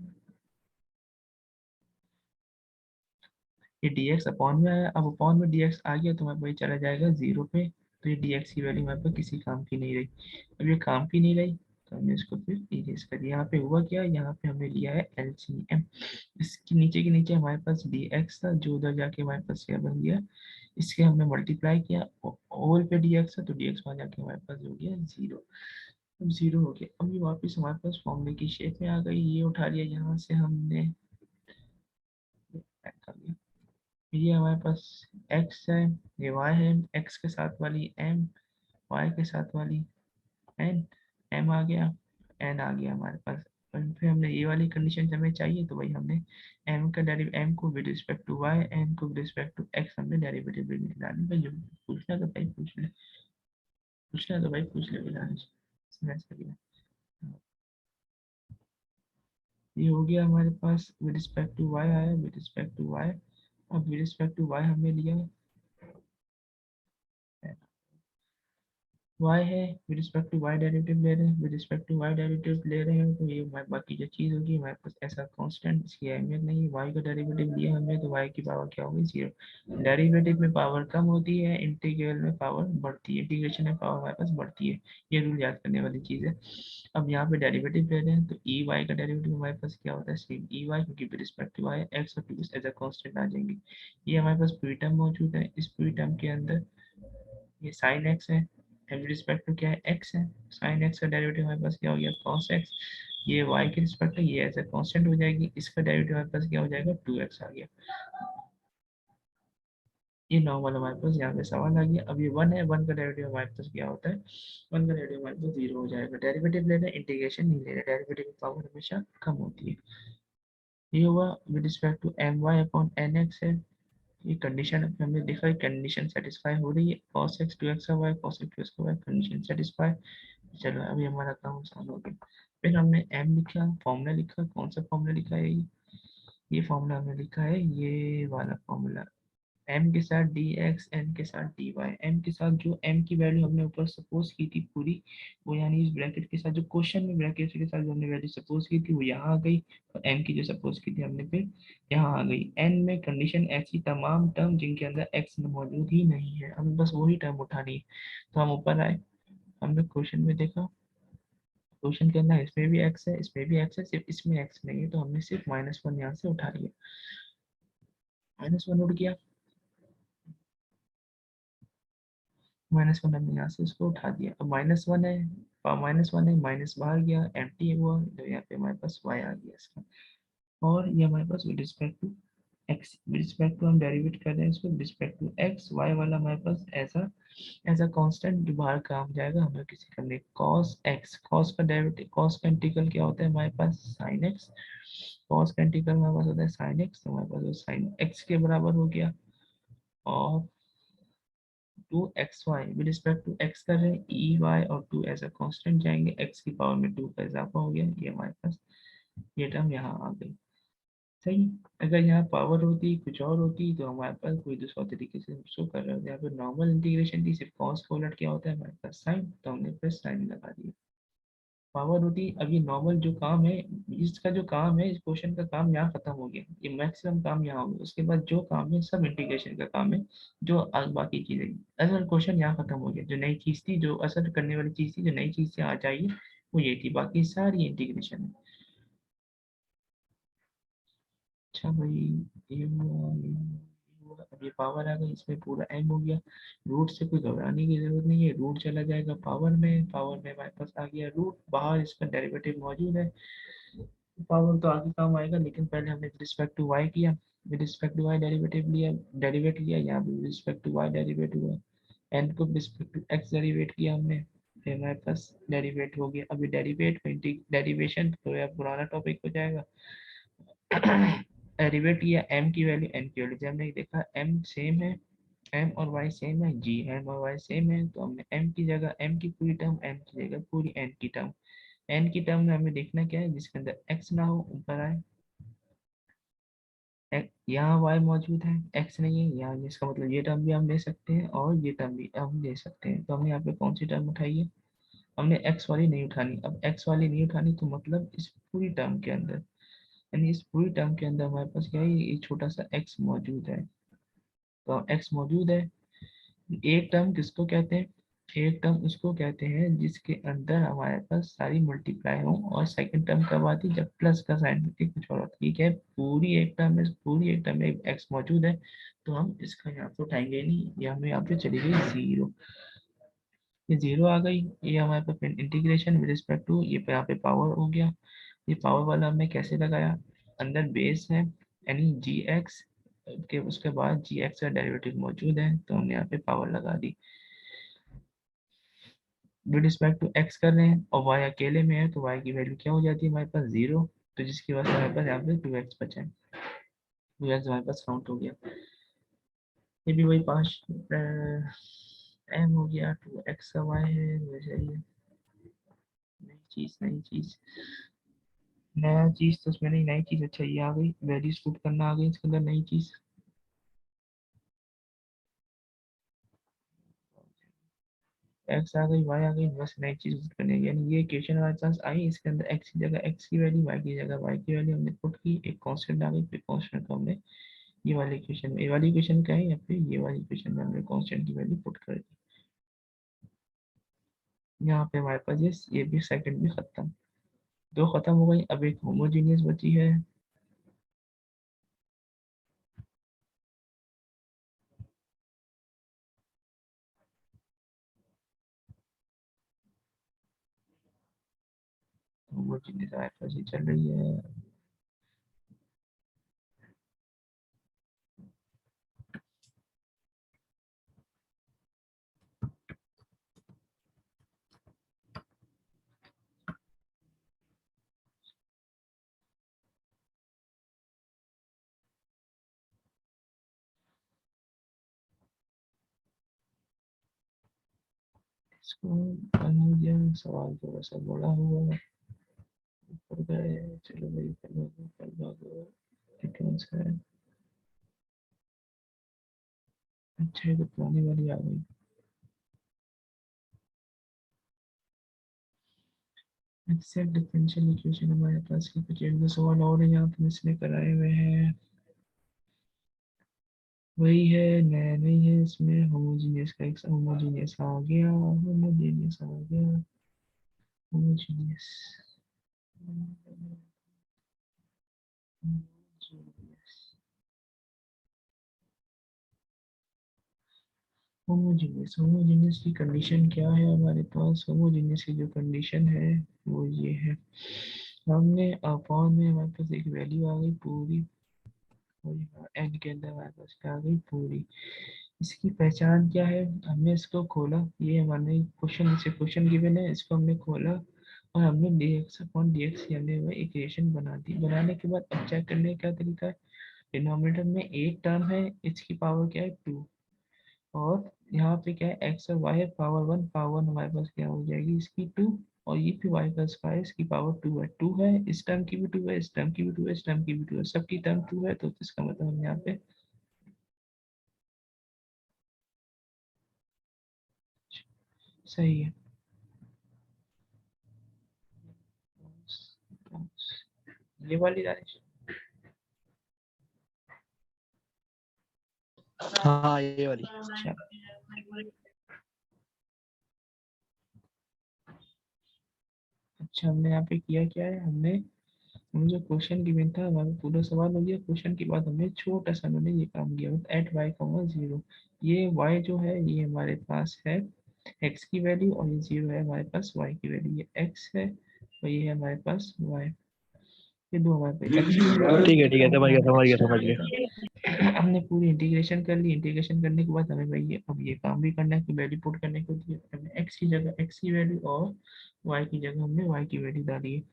ये dx अपॉन में आया, अब अपॉन में dx आ गया तो हमारे पास ये चला जाएगा जीरो पे, तो ये dx की वैल्यू हमारे पास किसी काम की नहीं रही। अब ये काम की नहीं रही तो हमने इसको फिर इरेज कर दिया। यहाँ पे हुआ क्या, यहाँ पे हमने लिया है एलसीएम, इसके नीचे के नीचे हमारे पास dx था, जो उधर जाके हमारे पास क्या बन गया, इसके हमने मल्टीप्लाई किया, होल पे dx था तो dx वहाँ जाके हमारे पास हो गया जीरो। अब जीरो हो गया, अब ये वापस हमारे पास फॉर्मूले की शेप में आ गई, ये उठा लिया यहाँ से हमने, ये हमारे पास x है, ये y है, x के साथ वाली m, y के साथ वाली n, m आ गया, n आ गया हमारे पास। और फिर हमने ये वाली कंडीशन हमें चाहिए, तो भाई हमने m का डेरिवेटिव, m को with respect to y, n को विद रिस्पेक्ट टू x हमने डेरिवेटिव निकालनी। भाई जो पूछना तो भाई पूछ ले, पूछना तो भाई पूछ ले बिना समझ सके। ये हो गया हमारे पास विद रिस्पेक्ट टू y आया, विद रिस्पेक्ट टू y। अब विद रिस्पेक्ट टू y हमने लिया y है, with respect to y derivative ले रहे हैं, with respect to y derivative ले रहे हैं, तो ये हमारे बाकी जो चीज़ होगी हमारे पास ऐसा कांस्टेंट, इसकी अहमियत नहीं है। y का डेरिवेटिव लिया हमने, तो y की पावर क्या होगी, 0। डेरिवेटिव में पावर कम होती है, इंटीग्रल में पावर बढ़ती है, इंटीग्रेशन में पावर हमारे पास बढ़ती है। ये रूल याद करने वाली चीज़ है। अब यहाँ पे डेरिवेटिव ले रहे हैं, तो ई वाई का डेरिवेटिव हमारे पास क्या होता है, सेम ई वाई, क्योंकि with respect to y x और टू एज अ कांस्टेंट आ जाएंगे। ये हमारे पास पूरी टर्म मौजूद है, इस पूरी टर्म के अंदर ये साइन एक्स है, विद रिस्पेक्ट टू क्या है, एक्स है। साइन एक्स का डेरिवेटिव हमारे पास क्या हो गया, कॉस एक्स। ये वाई के रिस्पेक्ट है, ये एज अ कांस्टेंट हो जाएगी, इसका डेरिवेटिव हमारे पास क्या हो जाएगा, 2x आ गया। ये नॉर्मल हमारे पास यहाँ पे सवाल आ गया। अब ये 1 है, 1 का डेरिवेटिव हमारे पास क्या होता है, 1 का डेरिवेटिव हमारे पास 0 हो जाएगा। डेरिवेटिव ले रहे हैं, इंटीग्रेशन नहीं ले रहे, डेरिवेटिव की पावर हमेशा कम होती है। ये हुआ with respect to m y upon n x है। ये कंडीशन हमने देखा है, कंडीशन सेटिस्फाई हो रही है, cos x 2x का y, cos x 2x का y, कंडीशन सेटिस्फाई। चलो अभी हमारा काम आसान हो गया। फिर हमने m लिखा, फॉर्मूला लिखा, कौन सा फॉर्मूला लिखा है, ये फॉर्मूला हमने लिखा है, ये वाला फॉर्मूला, m के साथ dx, n के साथ dy। m के साथ जो m की वैल्यू हमने ऊपर सपोज की थी पूरी, वो यानी इस ब्रैकेट के साथ जो क्वेश्चन में ब्रैकेट के साथ जो हमने वैल्यू सपोज की थी वो यहाँ आ गई, और m की जो सपोज की थी हमने फिर यहाँ आ गई। n में कंडीशन ऐसी तमाम टर्म जिनके अंदर x मौजूद ही नहीं है, हमें बस वही टर्म उठानी है। तो हम ऊपर आए, हमने क्वेश्चन में देखा, क्वेश्चन के अंदर इसमें भी x है, इसमें भी x है, सिर्फ इसमें x नहीं है, तो हमने सिर्फ -1 यहाँ से उठा लिया। -1 उठ गया, -1 हमने यहाँ से उसको उठा दिया। अब -1 है, -1 है, माइनस बाहर गया, एम्प्टी हुआ, तो यहाँ पे हमारे पास y आ गया इसका। और ये हमारे पास with respect to x, with respect to हम डेरिवेट कर रहे हैं इसको, with respect to x, y वाला हमारे पास ऐसा ऐसा कांस्टेंट जो बाहर काम जाएगा, हमें किसी करने cos x, cos का डेरिवेटिव, cos का इंटीग्रल क्या होता है हमारे पास, sin x। cos का इंटीग्रल हमारे पास होता है sin x, तो हमारे पास वो sin x के बराबर हो गया। और 2xy with respect to x कर रहे हैं, ई वाई और 2 ऐसा कांस्टेंट जाएंगे, x की पावर में 2 का इजाफा हो गया, ये हमारे पास ये टर्म यहाँ आ गई। सही। अगर यहाँ पावर होती कुछ और होती तो हमारे पास कोई दूसरा तरीके से शो कर रहा होता। यहाँ पे नॉर्मल इंटीग्रेशन थी, सिर्फ कॉस का उलट क्या होता है हमारे पास साइन, तो हमने प्लस साइन लगा दिया। पावर होती, अब ये नॉर्मल जो काम है, इसका जो काम है, इस क्वेश्चन का काम यहाँ खत्म हो गया, ये मैक्सिमम काम यहाँ हो गया। उसके बाद जो काम है सब इंटीग्रेशन का काम है, जो बाकी चीजें, असल क्वेश्चन यहाँ खत्म हो गया। जो नई चीज थी, जो असर करने वाली चीज थी, जो नई चीज से आ जाइए, वो ये थी, बाकी सारी इंटीग्रेशन है। अच्छा भाई, ये हुआ, ये हुआ। अब ये पावर आ गई, इसमें पूरा एम हो गया। रूट से कोई घबराने की जरूरत नहीं है, रूट चला जाएगा पावर में, पावर में हमारे पास आ गया रूट, बाहर इसका डेरिवेटिव मौजूद है। पावर तो आगे काम आएगा, लेकिन पहले हमने विद रिस्पेक्ट टू वाई किया, with respect to y derivative लिया, डेरिवेट लिया, यहाँ पे with respect to y derivate हुआ। एन को with respect to x derivate किया हमने, फिर हमारे पास डेरिवेट हो गया। अभी डेरिवेट में डेरिवेशन तो यार पुराना टॉपिक हो जाएगा। डेरिवेट किया, एम की वैल्यू, एन की वैल्यू, जब हमने देखा एम सेम है, एम और वाई सेम है जी, एम और वाई सेम है, तो हमने एम की जगह एम की पूरी टर्म, एम की जगह पूरी एन की टर्म। एन की टर्म में हमें देखना क्या है, जिसके अंदर एक्स ना हो ऊपर आए, यहाँ y मौजूद है, x नहीं है यहाँ, इसका मतलब ये टर्म भी हम ले सकते हैं और ये टर्म भी हम ले सकते हैं। तो हमने यहाँ पे कौन सी टर्म उठाई है, हमने x वाली नहीं उठानी। अब x वाली नहीं उठानी तो मतलब इस पूरी टर्म के अंदर, यानी इस पूरी टर्म के अंदर हमारे पास क्या है, ये छोटा सा x मौजूद है। तो x मौजूद है, एक टर्म किसको कहते हैं, एक टर्म उसको कहते हैं जिसके अंदर हमारे पास सारी मल्टीप्लाई हो, और सेकंड टर्म कब आती है, जब प्लस का साइन होती है, कुछ और ठीक है। पूरी एक टर्म में, पूरी एक टर्म में एक्स मौजूद है, तो हम इसका यहाँ पे उठाएंगे नहीं, ये हमें यहाँ पे चली गई जीरो। ये जीरो आ गई, ये हमारे पास इंटीग्रेशन विद रिस्पेक्ट टू, ये पे यहाँ पे पावर हो गया। ये पावर वाला हमने कैसे लगाया, अंदर बेस है, यानी जी एक्स, के उसके बाद जी एक्स का डेरिवेटिव मौजूद है, तो हमने यहाँ पे पावर लगा दी। विद रिस्पेक्ट टू एक्स कर रहे हैं और वाई अकेले में है, तो वाई की वैल्यू क्या हो जाती है हमारे पास 0, तो जिसकी वजह से हमारे पास यहाँ पे 2x बचा है, 2x हमारे पास काउंट हो गया। ये भी वही 5 एम हो गया, 2x का वाई है वैसे ही। नई चीज नया चीज तो उसमें नहीं, नई चीज अच्छा ये आ गई, वैल्यूज पुट करना आ गई इसके अंदर नई चीज। एक्स आ गई, वाई आ गई, बस नई चीज पुट करनी है, यानी ये इक्वेशन हमारे पास आई, इसके अंदर एक्स की जगह एक्स की वैल्यू, वाई की जगह वाई की वैल्यू हमने पुट की, एक कांस्टेंट आ गई, फिर कांस्टेंट को हमने ये वाली इक्वेशन में, ये वाली इक्वेशन का है या फिर ये वाली इक्वेशन में हमने कांस्टेंट की वैल्यू पुट कर दी। यहाँ पे हमारे पास ये भी सेकंड भी खत्म, दो खत्म हो गई, अब एक होमोजीनियस बची है। होमोजीनियस हमारे पास ये चल रही है। इसको बना दिया, सवाल थोड़ा सा बड़ा हुआ, ऊपर गए, चलो भाई कल भागो, डिफरेंस है। अच्छा ये तो पुरानी वाली आ गई। एक्सेप्ट डिफरेंशियल इक्वेशन हमारे पास की कुछ एक दो सवाल और है यहाँ पे इसने कराए हुए हैं, वही है, नया नहीं है इसमें। होमोजीनियस का एक होमोजीनियस आ गया, होमोजीनियस आ गया, होमोजीनियस, होमोजीनियस, होमोजीनियस की कंडीशन क्या है हमारे पास, होमोजीनियस की जो कंडीशन है वो ये है, हमने अपॉन में हमारे पास एक वैल्यू आ गई पूरी, और एन के अंदर हमारे पास क्या आ गई पूरी। इसकी पहचान क्या है, हमने इसको खोला, ये हमारे क्वेश्चन से क्वेश्चन गिवन है, इसको हमने खोला और हमने dx अपॉन dx की हमने वो इक्वेशन बना दी। बनाने के बाद अब चेक करने का क्या तरीका है, डिनोमिनेटर में एक टर्म है, इसकी पावर क्या है 2, और यहाँ पे क्या है एक्स और वाई है, पावर 1 हमारे पास क्या हो जाएगी इसकी 2, और ये भी वाई का स्क्वायर, इसकी पावर 2 है, 2 है, इस टर्म की भी 2 है, इस टर्म की भी 2 है, इस टर्म की भी 2 है, सबकी टर्म 2 है, तो इसका मतलब हम यहाँ पे सही है। ये वाली राइट। हाँ ये वाली। अच्छा अच्छा, हमने यहाँ पे किया क्या है, हमने जो क्वेश्चन गिवन था हमारा पूरा सवाल हो गया, क्वेश्चन के बाद हमने छोटा सा हमने ये काम किया, एट वाई कॉमा जीरो, ये वाई जो है ये हमारे पास है एक्स की वैल्यू, और ये जीरो है हमारे पास वाई की वैल्यू, ये एक्स है और ये है हमारे पास वाई, ये दो हमारे पास एक्स की ठीक है समझ गया समझ गया समझ गया। वैल्यू। हमने पूरी इंटीग्रेशन कर ली, इंटीग्रेशन करने के बाद हमें भाई ये अब ये काम भी करना है कि वैल्यू पुट करने को दिए, हमने एक्स की जगह एक्स की वैल्यू और वाई की जगह हमने वाई की वैल्यू डाली है।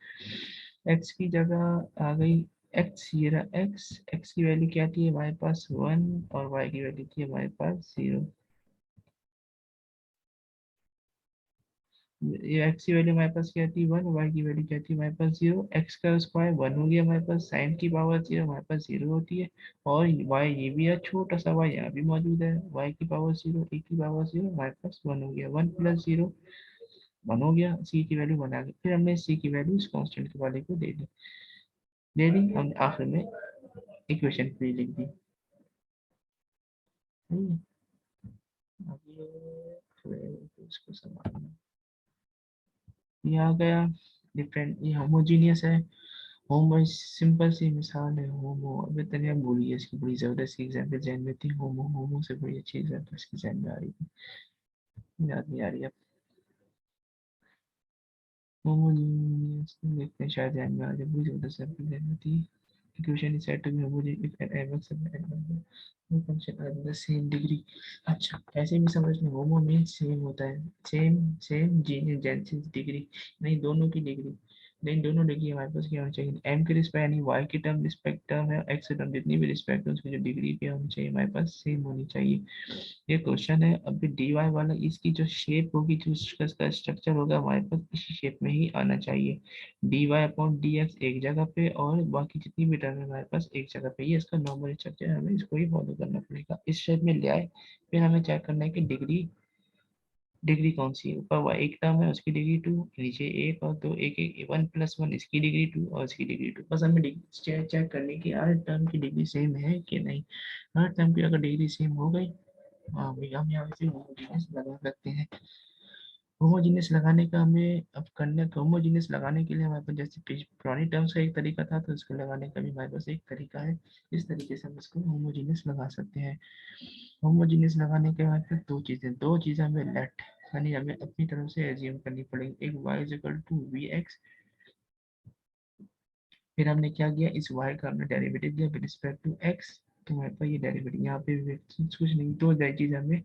एक्स की जगह आ गई एक्स, ये रहा एक्स, एक्स की वैल्यू क्या थी हमारे पास 1, और वाई की वैल्यू थी हमारे पास 0। ये एक्स की वैल्यू हमारे पास क्या थी 1, वाई की वैल्यू क्या थी हमारे पास 0, एक्स का स्क्वायर 1 हो गया हमारे पास, साइन की पावर 0 हमारे पास 0 होती है, और वाई ये भी है, छोटा सा वाई यहाँ भी मौजूद है, वाई की पावर 0, ए की पावर 0 हमारे पास 1 हो गया, 1 प्लस 0 1 हो गया, सी की वैल्यू बना दी, फिर हमने सी की वैल्यू इस कॉन्स्टेंट के वाले को दे दी हमने आखिर में इक्वेशन भी लिख दी। सही है। अब ये फिर इसको संभालना, ये आ गया डिफरेंट, ये होमोजीनियस है। होमो सिंपल सी मिसाल है, होमो अब इतने भूल गए, इसकी बड़ी जबरदस्त एग्जाम्पल जहन में थी, होमो, होमो से बड़ी अच्छी एग्जाम्पल इसकी जहन में आ रही थी, याद नहीं आ रही अब। होमोजीनियस देखते हैं शायद जहन में आ जाए, बड़ी जबरदस्त एग्जाम्पल जहन में थी। Equation is said to be homogeneous if mx and function are in the same degree. अच्छा ऐसे भी समझ में, होमो मीन्स सेम होता है, same same genius Genesis degree, नहीं दोनों की डिग्री, नहीं दोनों डिग्री हमारे पास क्या होनी चाहिए, एम के रिस्पेक्ट यानी वाई की टर्म रिस्पेक्ट टर्म है, एक्स की टर्म जितनी भी रिस्पेक्ट है उसकी जो डिग्री क्या होनी चाहिए हमारे पास सेम होनी चाहिए। ये क्वेश्चन है। अभी डी वाई वाला इसकी जो शेप होगी, जो इसका स्ट्रक्चर होगा हमारे पास इसी शेप में ही आना चाहिए, d y upon d x एक जगह पे और बाकी जितनी भी टर्म है हमारे पास एक जगह पे, ये इसका नॉर्मल स्ट्रक्चर है, हमें इसको ही फॉलो करना पड़ेगा, इस शेप में ले आए। फिर हमें चेक करना है कि डिग्री डिग्री कौन सी है, ऊपर एक टर्म है उसकी डिग्री टू, नीचे एक और दो, एक एक वन प्लस वन इसकी डिग्री टू और इसकी डिग्री टू, बस हमें चेक चेक करने की हर टर्म की डिग्री सेम है कि नहीं। हर टर्म की अगर डिग्री सेम हो गई, हाँ भैया हम यहाँ से होमोजीनियस लगा सकते हैं। होमोजीनियस लगाने का हमें अब करना, तो होमोजीनियस लगाने के लिए हमारे पास जैसे पुरानी टर्म्स का एक तरीका था, तो इसको लगाने का भी हमारे पास एक तरीका है, इस तरीके से हम इसको होमोजीनियस लगा सकते हैं। होमोजीनियस लगाने के बाद फिर दो चीजें हमें लेट यानी हमें अपनी तरफ से एज्यूम करनी पड़ेगी, एक y is equal to v x, फिर हमने क्या किया, इस y का हमने डेरिवेटिव लिया विद रिस्पेक्ट टू x, तो हमारे पास ये डेरिवेटिव यहाँ पे कुछ नहीं, दो चीज हमें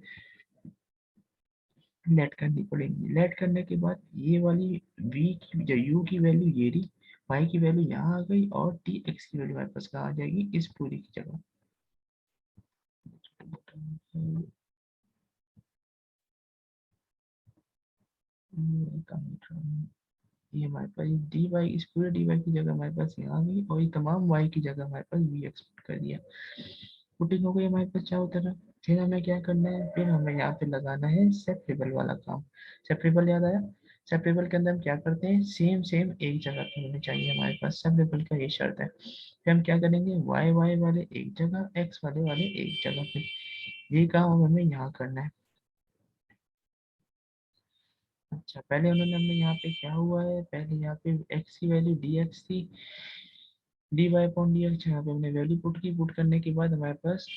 लेट करनी पड़ेगी। लेट करने के बाद ये वाली v की जो u की वैल्यू ये रही, y की वैल्यू यहाँ आ गई और dx की वैल्यू हमारे पास कहाँ आ जाएगी, इस पूरी की जगह। ये हमारे पास डी वाई, इस पूरे डी वाई की जगह हमारे पास यहाँ आ गई और ये तमाम वाई की जगह हमारे पास वी एक्स कर दिया, पुटिंग हो गई हमारे पास चारों तरफ। फिर हमें क्या करना है, फिर हमें यहाँ पे लगाना है सेपरेबल वाला काम। सेपरेबल याद आया, सेपरेबल के अंदर हम क्या करते हैं, सेम सेम एक जगह पे होने चाहिए हमारे पास, सेपरेबल का ये शर्त है। फिर हम क्या करेंगे, वाई वाई वाले एक जगह, एक्स वाले वाले एक जगह पे, ये काम हमें यहाँ करना है। अच्छा पहले उन्होंने हमने यहाँ पे क्या हुआ है, पहले यहाँ पे x की वैल्यू dx थी, dy अपॉन dx, यहाँ पे हमने वैल्यू पुट की, पुट करने के बाद हमारे पास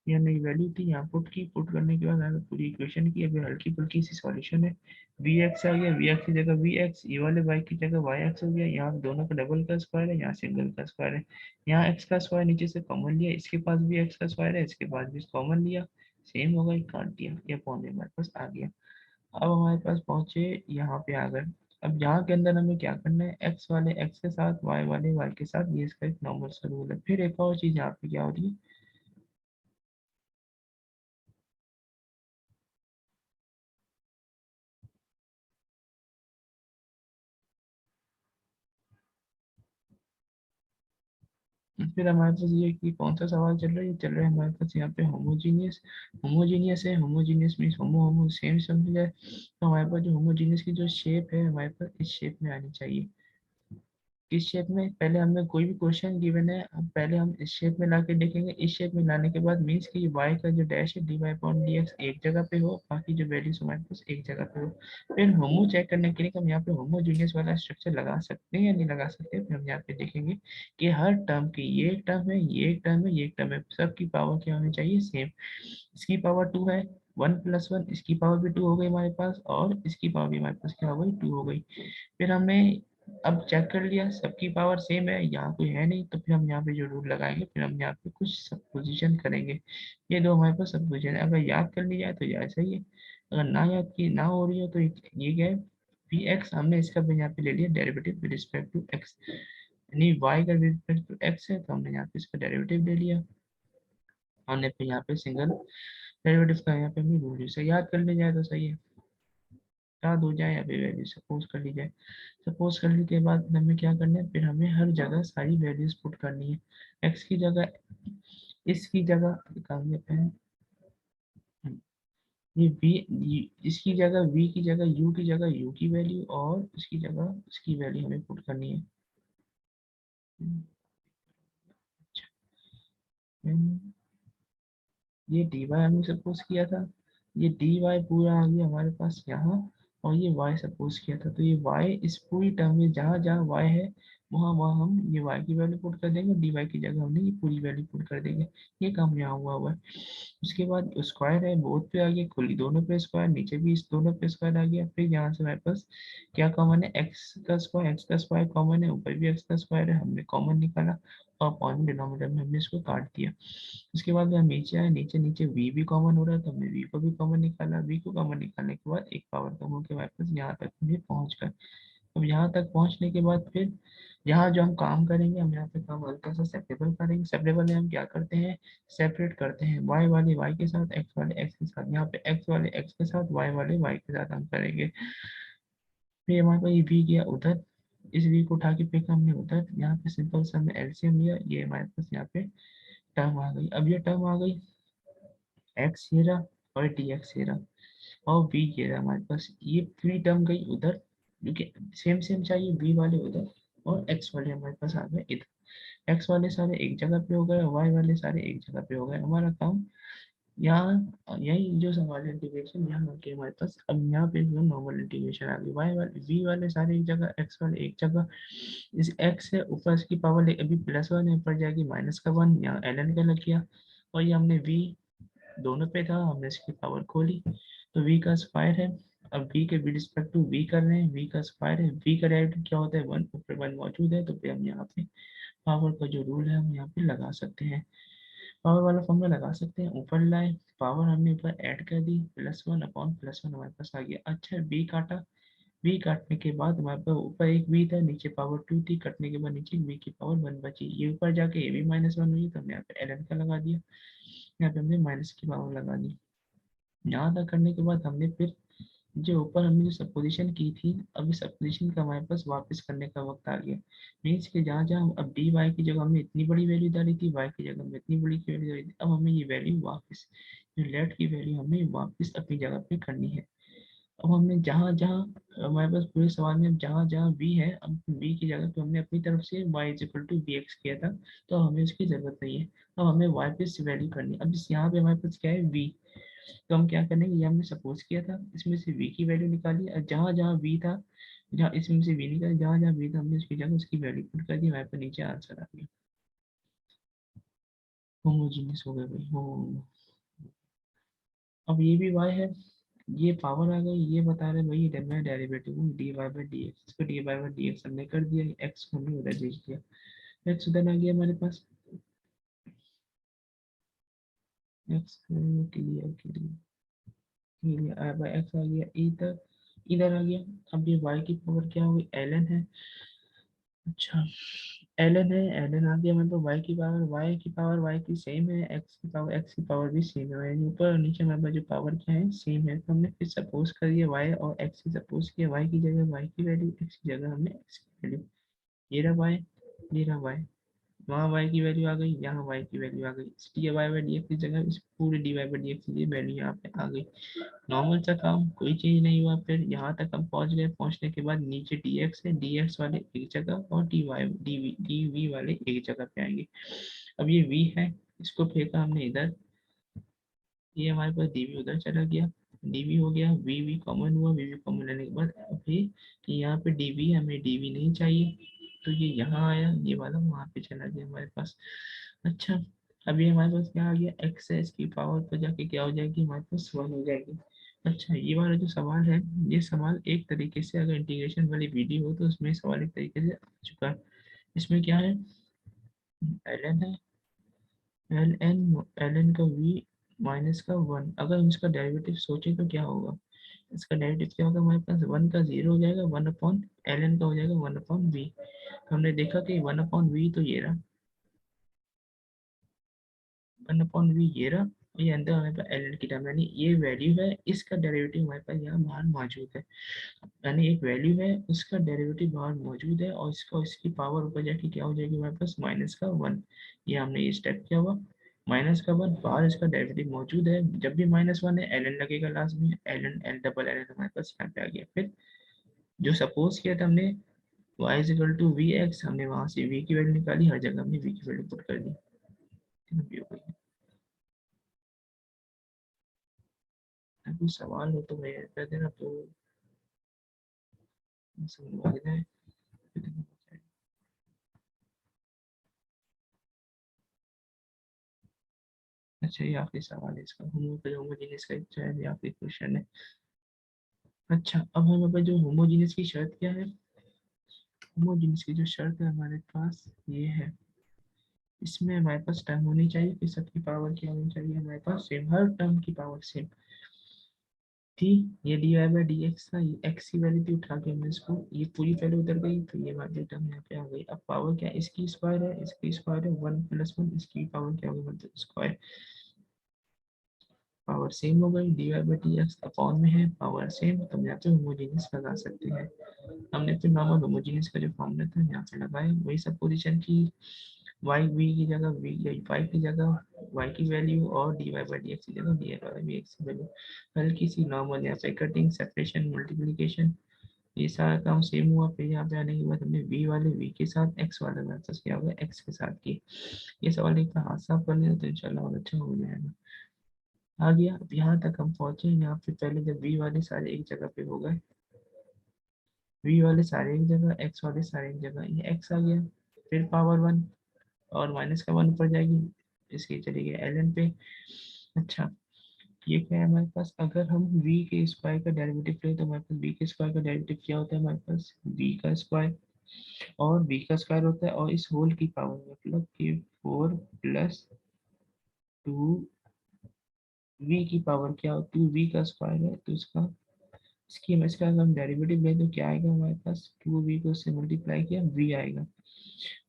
यहाँ नई वैल्यू थी, यहाँ पुट की, पुट करने के बाद हमें पूरी इक्वेशन की अभी हल्की फुल्की सी सॉल्यूशन है। vx आ गया, vx की जगह vx, ये वाले y की जगह yx हो गया, यहाँ दोनों का डबल का स्क्वायर है, यहाँ सिंगल का स्क्वायर है, यहाँ x का स्क्वायर नीचे से कॉमन लिया, इसके पास भी x का स्क्वायर है, इसके पास भी कॉमन लिया, सेम होगा, काट दिया, ये पॉइंट हमारे पास आ गया। अब हमारे पास पहुंचे यहाँ पे आ गए। अब यहाँ के अंदर हमें क्या करना है, x वाले x के साथ, y वाले y के साथ, ये इसका एक नॉर्मल सा रूल है। फिर एक और चीज यहाँ पे क्या हो रही है, फिर हमारे पास ये कि कौन सा सवाल चल रहा है, ये चल रहा है हमारे पास यहाँ पे होमोजीनियस। होमोजीनियस है, होमोजीनियस मीन्स होमो होमो सेम समझ जाए, तो हमारे पास जो होमोजीनियस की जो शेप है हमारे पास इस शेप में आनी चाहिए। किस शेप में, पहले हमें कोई भी क्वेश्चन गिवन है, अब पहले हम इस शेप में लाके देखेंगे, इस शेप में लाने के बाद मीन्स कि y का जो डैश है dy अपॉन dx एक जगह पे हो, बाकी जो वैल्यूज हमारे पास एक जगह पे हो। फिर होमो चेक करने के लिए हम यहाँ पे होमोजीनियस वाला स्ट्रक्चर लगा सकते हैं या नहीं लगा सकते, फिर हम यहाँ पे देखेंगे कि हर टर्म की, ये एक टर्म है, ये एक टर्म है, ये एक टर्म है, सबकी पावर क्या होनी चाहिए, सेम। इसकी पावर टू है, वन प्लस वन, इसकी पावर भी टू हो गई हमारे पास, और इसकी पावर भी हमारे पास क्या हो गई, टू हो गई। फिर हमने अब चेक कर लिया सबकी पावर सेम है, यहाँ कोई है नहीं, तो फिर हम यहाँ पे जो रूल लगाएंगे, फिर हम यहाँ पे कुछ सपोजिशन करेंगे। ये दो हमारे पास सपोजिशन है, अगर याद कर लिया जाए तो यह सही है, अगर ना याद की ना हो रही हो तो ये क्या है, वी एक्स, हमने इसका भी यहाँ पे ले लिया derivative with respect to x, यानी वाई का विद रिस्पेक्ट टू एक्स है, तो हमने यहाँ पे इसका डेरिवेटिव ले लिया, हमने फिर यहाँ पे सिंगल डेरिवेटिव का यहाँ पे हमने रूल यूज, याद कर लिया जाए तो सही है, याद हो जाए या फिर वैल्यू सपोज कर ली जाए। सपोज करने के बाद हमें क्या करना है, फिर हमें हर जगह सारी वैल्यूज पुट करनी है, एक्स की जगह, इसकी जगह निकालने पे है, ये v, इसकी जगह v की जगह u की जगह u की वैल्यू और इसकी जगह उसकी वैल्यू हमें पुट करनी है। ये dy हमने सपोज किया था, ये dy पूरा आ गया हमारे पास यहाँ, और ये y सपोज किया था, तो ये y इस पूरी टर्म में जहाँ जहाँ y है वहाँ वहाँ हम ये y की वैल्यू पुट कर देंगे, dy की जगह हमने ये पूरी वैल्यू पुट कर देंगे। ये काम यहाँ हुआ है। उसके बाद स्क्वायर है, बोथ पे आ गया, खुली दोनों पे स्क्वायर, नीचे भी इस दोनों पे स्क्वायर आ गया। फिर यहाँ से हमारे पास क्या कॉमन है, एक्स का स्क्वायर कॉमन है, ऊपर भी एक्स का स्क्वायर है, हमने कॉमन निकाला और अपॉन डिनोमिनेटर में हमने इसको काट दिया। उसके बाद हम नीचे आए, नीचे नीचे v भी कॉमन हो रहा है, तो हमने v को भी कॉमन निकाला। v को कॉमन निकालने के बाद एक पावर कम होकर हमारे पास यहाँ तक भी पहुँच गए। अब यहाँ तक पहुँचने के बाद फिर यहाँ जो हम काम करेंगे, हम यहाँ पे काम हल्का सा सेपरेबल करेंगे। सेपरेबल में हम क्या करते हैं, सेपरेट करते हैं, y वाले y के साथ, x वाले x के साथ। यहाँ पे x वाले x के साथ, y वाले y के साथ हम करेंगे। फिर हमारे पास ये v गया उधर, इस v को उठा के फेंका हमने उधर। यहाँ पे सिंपल सा हमने एलसीएम लिया, ये हमारे पास यहाँ पे टर्म आ गई। अब ये टर्म आ गई, x ये रहा और dx ये रहा और v ये रहा हमारे पास। ये पूरी टर्म गई उधर, क्योंकि सेम सेम चाहिए, v वाले उधर और x वाले हमारे पास आ गए इधर। x वाले सारे एक जगह पे हो गए, y वाले सारे एक जगह पे हो गए। हमारा काम यहाँ, यही जो सवाल इंटीग्रेशन यहाँ आके हमारे पास, अब यहाँ पे जो नॉर्मल इंटीग्रेशन आ गई, y वाले v वाले सारे एक जगह, x वाले एक जगह। इस x है ऊपर इसकी पावर अभी +1 है, ऊपर जाएगी -1, यहाँ ln का लग गया। और ये हमने v दोनों पे था, हमने इसकी पावर खोली तो v का स्क्वायर है। अब v के रिस्पेक्ट टू v कर रहे हैं, v का स्क्वायर है, v का डेरिवेटिव क्या होता है, 1, ऊपर 1 मौजूद है, तो फिर हम यहाँ पे पावर का जो रूल है हम यहाँ पे लगा सकते हैं, पावर वाला फॉर्मूला लगा सकते हैं। ऊपर लाए, पावर हमने ऊपर ऐड कर दी, +1/+1 हमारे पास आ गया। अच्छा v काटा, v काटने के बाद हमारे पास ऊपर एक v था, नीचे पावर 2 थी, कटने के बाद नीचे v की पावर 1 बची। ये ऊपर जाके ये भी -1 हुई, तो हमने यहाँ पे ln का लगा दिया, यहाँ पे हमने माइनस की पावर लगा दी। यहाँ तक करने के बाद हमने फिर जो ऊपर हमने जो सपोजिशन की थी, अभी सपोजिशन का हमारे पास वापस करने का वक्त आ गया। मीन्स कि जहाँ जहाँ अब डी वाई की जगह हमने इतनी बड़ी वैल्यू डाली थी, वाई की जगह हमने इतनी बड़ी वैल्यू डाली थी, अब हमें ये वैल्यू वापस, जो लेट की वैल्यू हमें वापस अपनी जगह पे करनी है। अब हमने जहाँ जहाँ हमारे पास पूरे सवाल में जहाँ जहाँ v है, अब v की जगह पे हमने अपनी तरफ से y = bx किया था, तो हमें उसकी जरूरत नहीं है। अब हमें y पे वैल्यू करनी है। अब इस यहाँ पे हमारे पास क्या है, v, तो हम क्या करेंगे, ये हमने सपोज किया था, इसमें से v की वैल्यू निकाली और जहाँ जहाँ v था, जहाँ इसमें से v निकाली, जहाँ जहाँ v था हमने उसकी जगह उसकी वैल्यू पुट कर दी, हमारे पास नीचे आंसर आ गया। होमोजीनियस हो गया भाई हो। अब ये भी y है, ये पावर आ गई, ये बता रहे भाई ये मैं डेरिवेटिव हूँ dy/dx, इसको dy/dx हमने कर दिया, x को हमने उधर भेज दिया, x उधर आ गया हमारे पास, x clear clear clear, x आ गया इधर, इधर आ गया। अब ये y की पावर क्या हुई, ln है। अच्छा, ln है, ln आ गया मतलब y की पावर y की सेम है, x की पावर भी सेम है, यानी ऊपर और नीचे हमारे पास जो पावर क्या है, सेम है। तो हमने फिर सपोज कर दिया y और x की सपोज किया, y की जगह y की वैल्यू, x की जगह हमने x की वैल्यू। ये रहा y, ये रहा y, वहाँ y की वैल्यू आ गई, यहाँ y की वैल्यू आ गई, इस dy/dx की जगह इस पूरे dy/dx की वैल्यू यहाँ पे आ गई। नॉर्मल सा काम, कोई चेंज नहीं हुआ। फिर यहाँ तक हम पहुँच गए, पहुँचने के बाद नीचे dx है, dx वाले एक जगह और dv वाले एक जगह पे आएंगे। अब ये v है, इसको फेंका हमने इधर, ये हमारे पास dv उधर चला गया, dv हो गया, v कॉमन हुआ, v कॉमन लेने के बाद अभी कि यहाँ पे dv, हमें dv नहीं चाहिए, तो ये यहाँ आया, ये वाला वहाँ पे चला गया हमारे पास। अच्छा, अभी हमारे पास क्या आ गया, x है, इसकी पावर पर जाके क्या हो जाएगी, हमारे पास 1 हो जाएगी। अच्छा, ये वाला जो सवाल है, ये सवाल एक तरीके से अगर इंटीग्रेशन वाली वीडियो हो तो उसमें सवाल एक तरीके से आ चुका है। इसमें क्या है, ln है, ln का v माइनस का 1, अगर इसका डेरिवेटिव सोचे तो क्या होगा, इसका डेरिवेटिव क्या होगा, हमारे पास 1 का 0 हो जाएगा, 1/ln का हो जाएगा 1/v। हमने देखा कि 1/v तो ये रहा, 1/v ये रहा, ये अंदर हमारे पास ln की टर्म, यानी ये वैल्यू है, इसका डेरिवेटिव हमारे पास यहाँ बाहर मौजूद है, यानी एक वैल्यू है, उसका डेरिवेटिव बाहर मौजूद है, और इसका इसकी पावर ऊपर जाके क्या हो जाएगी हमारे पास, -1। ये हमने ये स्टेप किया हुआ, -1 बाहर इसका डेरिवेटिव मौजूद है, जब भी -1 है ln लगेगा लास्ट में, ln l/ln हमारे पास यहाँ पे आ गया। फिर जो सपोज किया था हमने y = vx, हमने वहां से v की वैल्यू निकाली, हर जगह हमने v की वैल्यू पुट कर दी, अभी हो गई। अभी सवाल हो तो मैं कर देना तो समझ में आ जाए। अच्छा ये आखिरी सवाल है इसका, होमोजेनियस का जो है ये आखिरी क्वेश्चन है। अच्छा अब हमारे पास जो होमोजेनियस की शर्त क्या है, होमोजेनियस की जो शर्त है हमारे पास ये है, इसमें हमारे पास टर्म होनी चाहिए कि सबकी पावर क्या होनी चाहिए हमारे पास सेम, हर टर्म की पावर सेम थी। ये d Y by D x था, ये एक्स की वैल्यू थी, उठा के हमने इसको ये पूरी वैल्यू उधर गई तो ये वाली टर्म यहाँ पे आ गई। अब पावर क्या है, इसकी स्क्वायर है, इसकी स्क्वायर है, 1 + 1, इसकी पावर क्या होगी मतलब स्क्वायर, पावर सेम हो गई, D Y by D x upon में है पावर सेम, तो हम यहाँ पे होमोजेनियस लगा सकते हैं। हमने फिर नॉर्मल होमोजेनियस का जो फॉर्मूला था यहाँ पे लगाया, वही सब पोजीशन की, वाई वी की जगह वी, वाई की जगह वाई की वैल्यू और d Y by D x की जगह डी वाई बाई एक्स की वैल्यू, हल्की सी नॉर्मल यहाँ पे कटिंग सेपरेशन मल्टीप्लिकेशन, ये सारा काम सेम हुआ। फिर यहाँ पे आने के बाद हमने वी वाले वी के साथ एक्स वाले मैथड क्या होगा एक्स के साथ की, ये सवाल एक बार हाथ साफ कर लें तो इंशाल्लाह और अच्छा हो जाएगा। आ गया, अब यहाँ तक हम पहुंचे, यहाँ पे पहले जब वी वाले सारे एक जगह पे हो गए, वी वाले सारे एक जगह, एक्स वाले सारे एक जगह, ये एक्स आ गया, फिर पावर 1 और माइनस का 1 ऊपर जाएगी, इसके चले गए एल एन पे। अच्छा ये क्या है हमारे पास, अगर हम v के स्क्वायर का डेरिवेटिव लें तो हमारे पास v के स्क्वायर का डेरिवेटिव क्या होता है हमारे पास v का स्क्वायर, और v का स्क्वायर होता है और इस होल की पावर मतलब कि 4 + 2 v की पावर क्या होती है, v का स्क्वायर है तो इसकी हम इसका अगर हम डेरिवेटिव लें तो क्या आएगा हमारे पास, 2v को उससे मल्टीप्लाई किया v आएगा,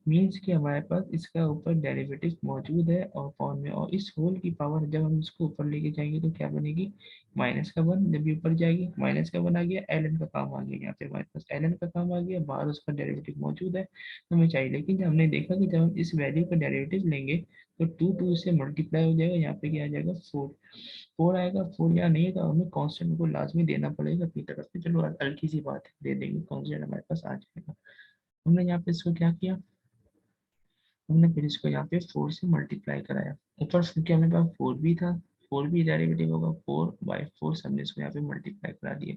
मीन्स कि हमारे पास इसका ऊपर डेरिवेटिव मौजूद है और फॉर्म में, और इस होल की पावर जब हम इसको ऊपर लेके जाएंगे तो क्या बनेगी, माइनस का 1, जब ये ऊपर जाएगी माइनस का 1 आ गया, एल एन का काम आ गया, यहाँ पे हमारे पास एल एन का काम आ गया, बाहर उसका डेरिवेटिव मौजूद है तो हमें चाहिए। लेकिन जब हमने देखा कि जब हम इस वैल्यू का डेरिवेटिव लेंगे तो 2 से मल्टीप्लाई हो जाएगा, यहाँ पे क्या आ जाएगा 4, 4 आएगा, 4 यहाँ नहीं है तो हमें कांस्टेंट को लाजमी देना पड़ेगा अपनी तरफ से, चलो हल्की सी बात है दे देंगे, कांस्टेंट हमारे पास आ जाएगा। हमने यहाँ पे इसको क्या किया, हमने फिर इसको यहाँ पे 4 से मल्टीप्लाई कराया, ऊपर क्योंकि हमारे पास 4 भी था, 4 भी डेरिवेटिव होगा, 4/4 हमने इसको यहाँ पे मल्टीप्लाई करा दिया,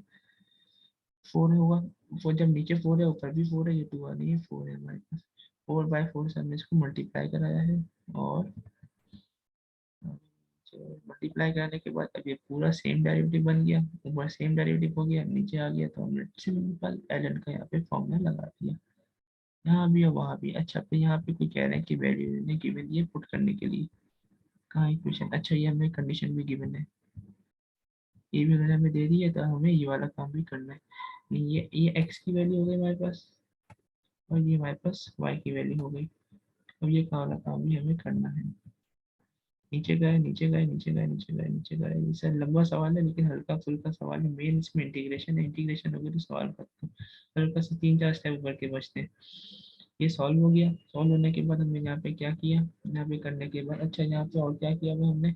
4 होगा, 4 जब नीचे 4 है ऊपर भी 4 है, ये 2 आ नहीं है 4 है हमारे पास, 4/4 से हमने इसको मल्टीप्लाई कराया है, और मल्टीप्लाई कराने के बाद अब ये पूरा सेम डेरिवेटिव बन गया, ऊपर सेम डेरिवेटिव हो गया, नीचे आ गया तो हमने सिंपल एल एन का यहाँ पे फॉर्मूला लगा दिया, यहाँ भी और वहाँ भी। अच्छा फिर यहाँ पे कोई कह रहे हैं कि वैल्यू ने गिवन दिए पुट करने के लिए, कहाँ इक्वेशन, अच्छा ये हमें कंडीशन भी गिवन है, ये भी उन्होंने हमें दे दी है तो हमें ये वाला काम भी करना है। नहीं ये एक्स की वैल्यू हो गई हमारे पास, और ये हमारे पास वाई की वैल्यू हो गई, अब ये वाला काम भी हमें करना है। नीचे गए नीचे गए नीचे गए नीचे गए नीचे गए, ये सर लंबा सवाल है लेकिन हल्का फुल्का सवाल है, मेन इसमें इंटीग्रेशन है, इंटीग्रेशन हो गया तो सवाल खत्म, हल्का से 3-4 स्टेप बढ़ के बचते हैं। ये सॉल्व हो गया, सॉल्व होने के बाद हमने यहाँ पे क्या किया, यहाँ पे करने के बाद अच्छा यहाँ पे और क्या किया हुआ हमने,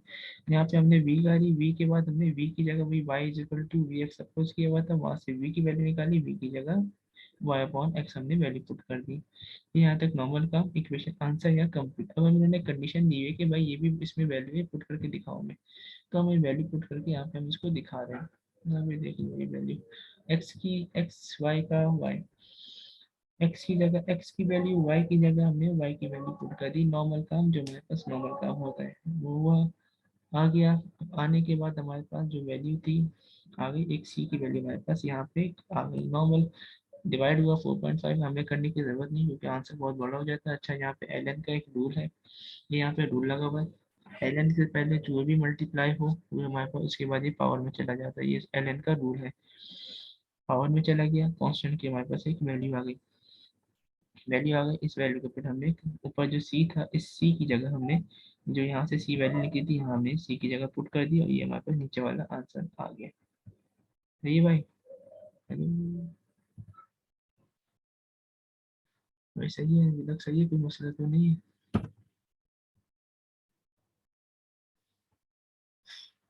यहाँ पे हमने v गाली, v के बाद हमने v की जगह v y = vx सपोज किया हुआ था, वहां से v की वैल्यू निकाली, v की जगह y/x हमने वैल्यू पुट कर दी। यहाँ तक नॉर्मल का इक्वेशन आंसर या कंप्लीट। अब हम इन्होंने कंडीशन दी है कि भाई ये भी इसमें वैल्यू है पुट करके दिखाओ मैं, तो हम वैल्यू पुट करके यहाँ पे हम इसको दिखा रहे हैं, यहाँ पे देख लो ये वैल्यू x की x, y का y, x की जगह x की वैल्यू, y की जगह हमने y की वैल्यू पुट कर दी, नॉर्मल काम जो हमारे पास नॉर्मल काम होता है वो हुआ। आ गया, आने के बाद हमारे पास जो वैल्यू थी आ गई, एक c की वैल्यू हमारे पास यहाँ पे आ गई, नॉर्मल डिवाइड हुआ 4.5, हमें करने की जरूरत नहीं क्योंकि आंसर बहुत बड़ा हो जाता है। अच्छा यहाँ पे एल एन का एक रूल है, ये यहाँ पे रूल लगा हुआ है, एल एन से पहले जो भी मल्टीप्लाई हो वो हमारे पास उसके बाद ये पावर में चला जाता है, ये एल एन का रूल है, पावर में चला गया कांस्टेंट की हमारे पास एक वैल्यू आ गई, वैल्यू आ गई, इस वैल्यू को फिर हमने ऊपर जो सी था इस सी की जगह हमने जो यहाँ से सी वैल्यू निकली थी यहाँ हमने सी की जगह पुट कर दी और ये हमारे पास नीचे वाला आंसर आ गया। सही है भाई, हेलो भाई, सही है, अभी तक सही है, कोई मसला तो नहीं है,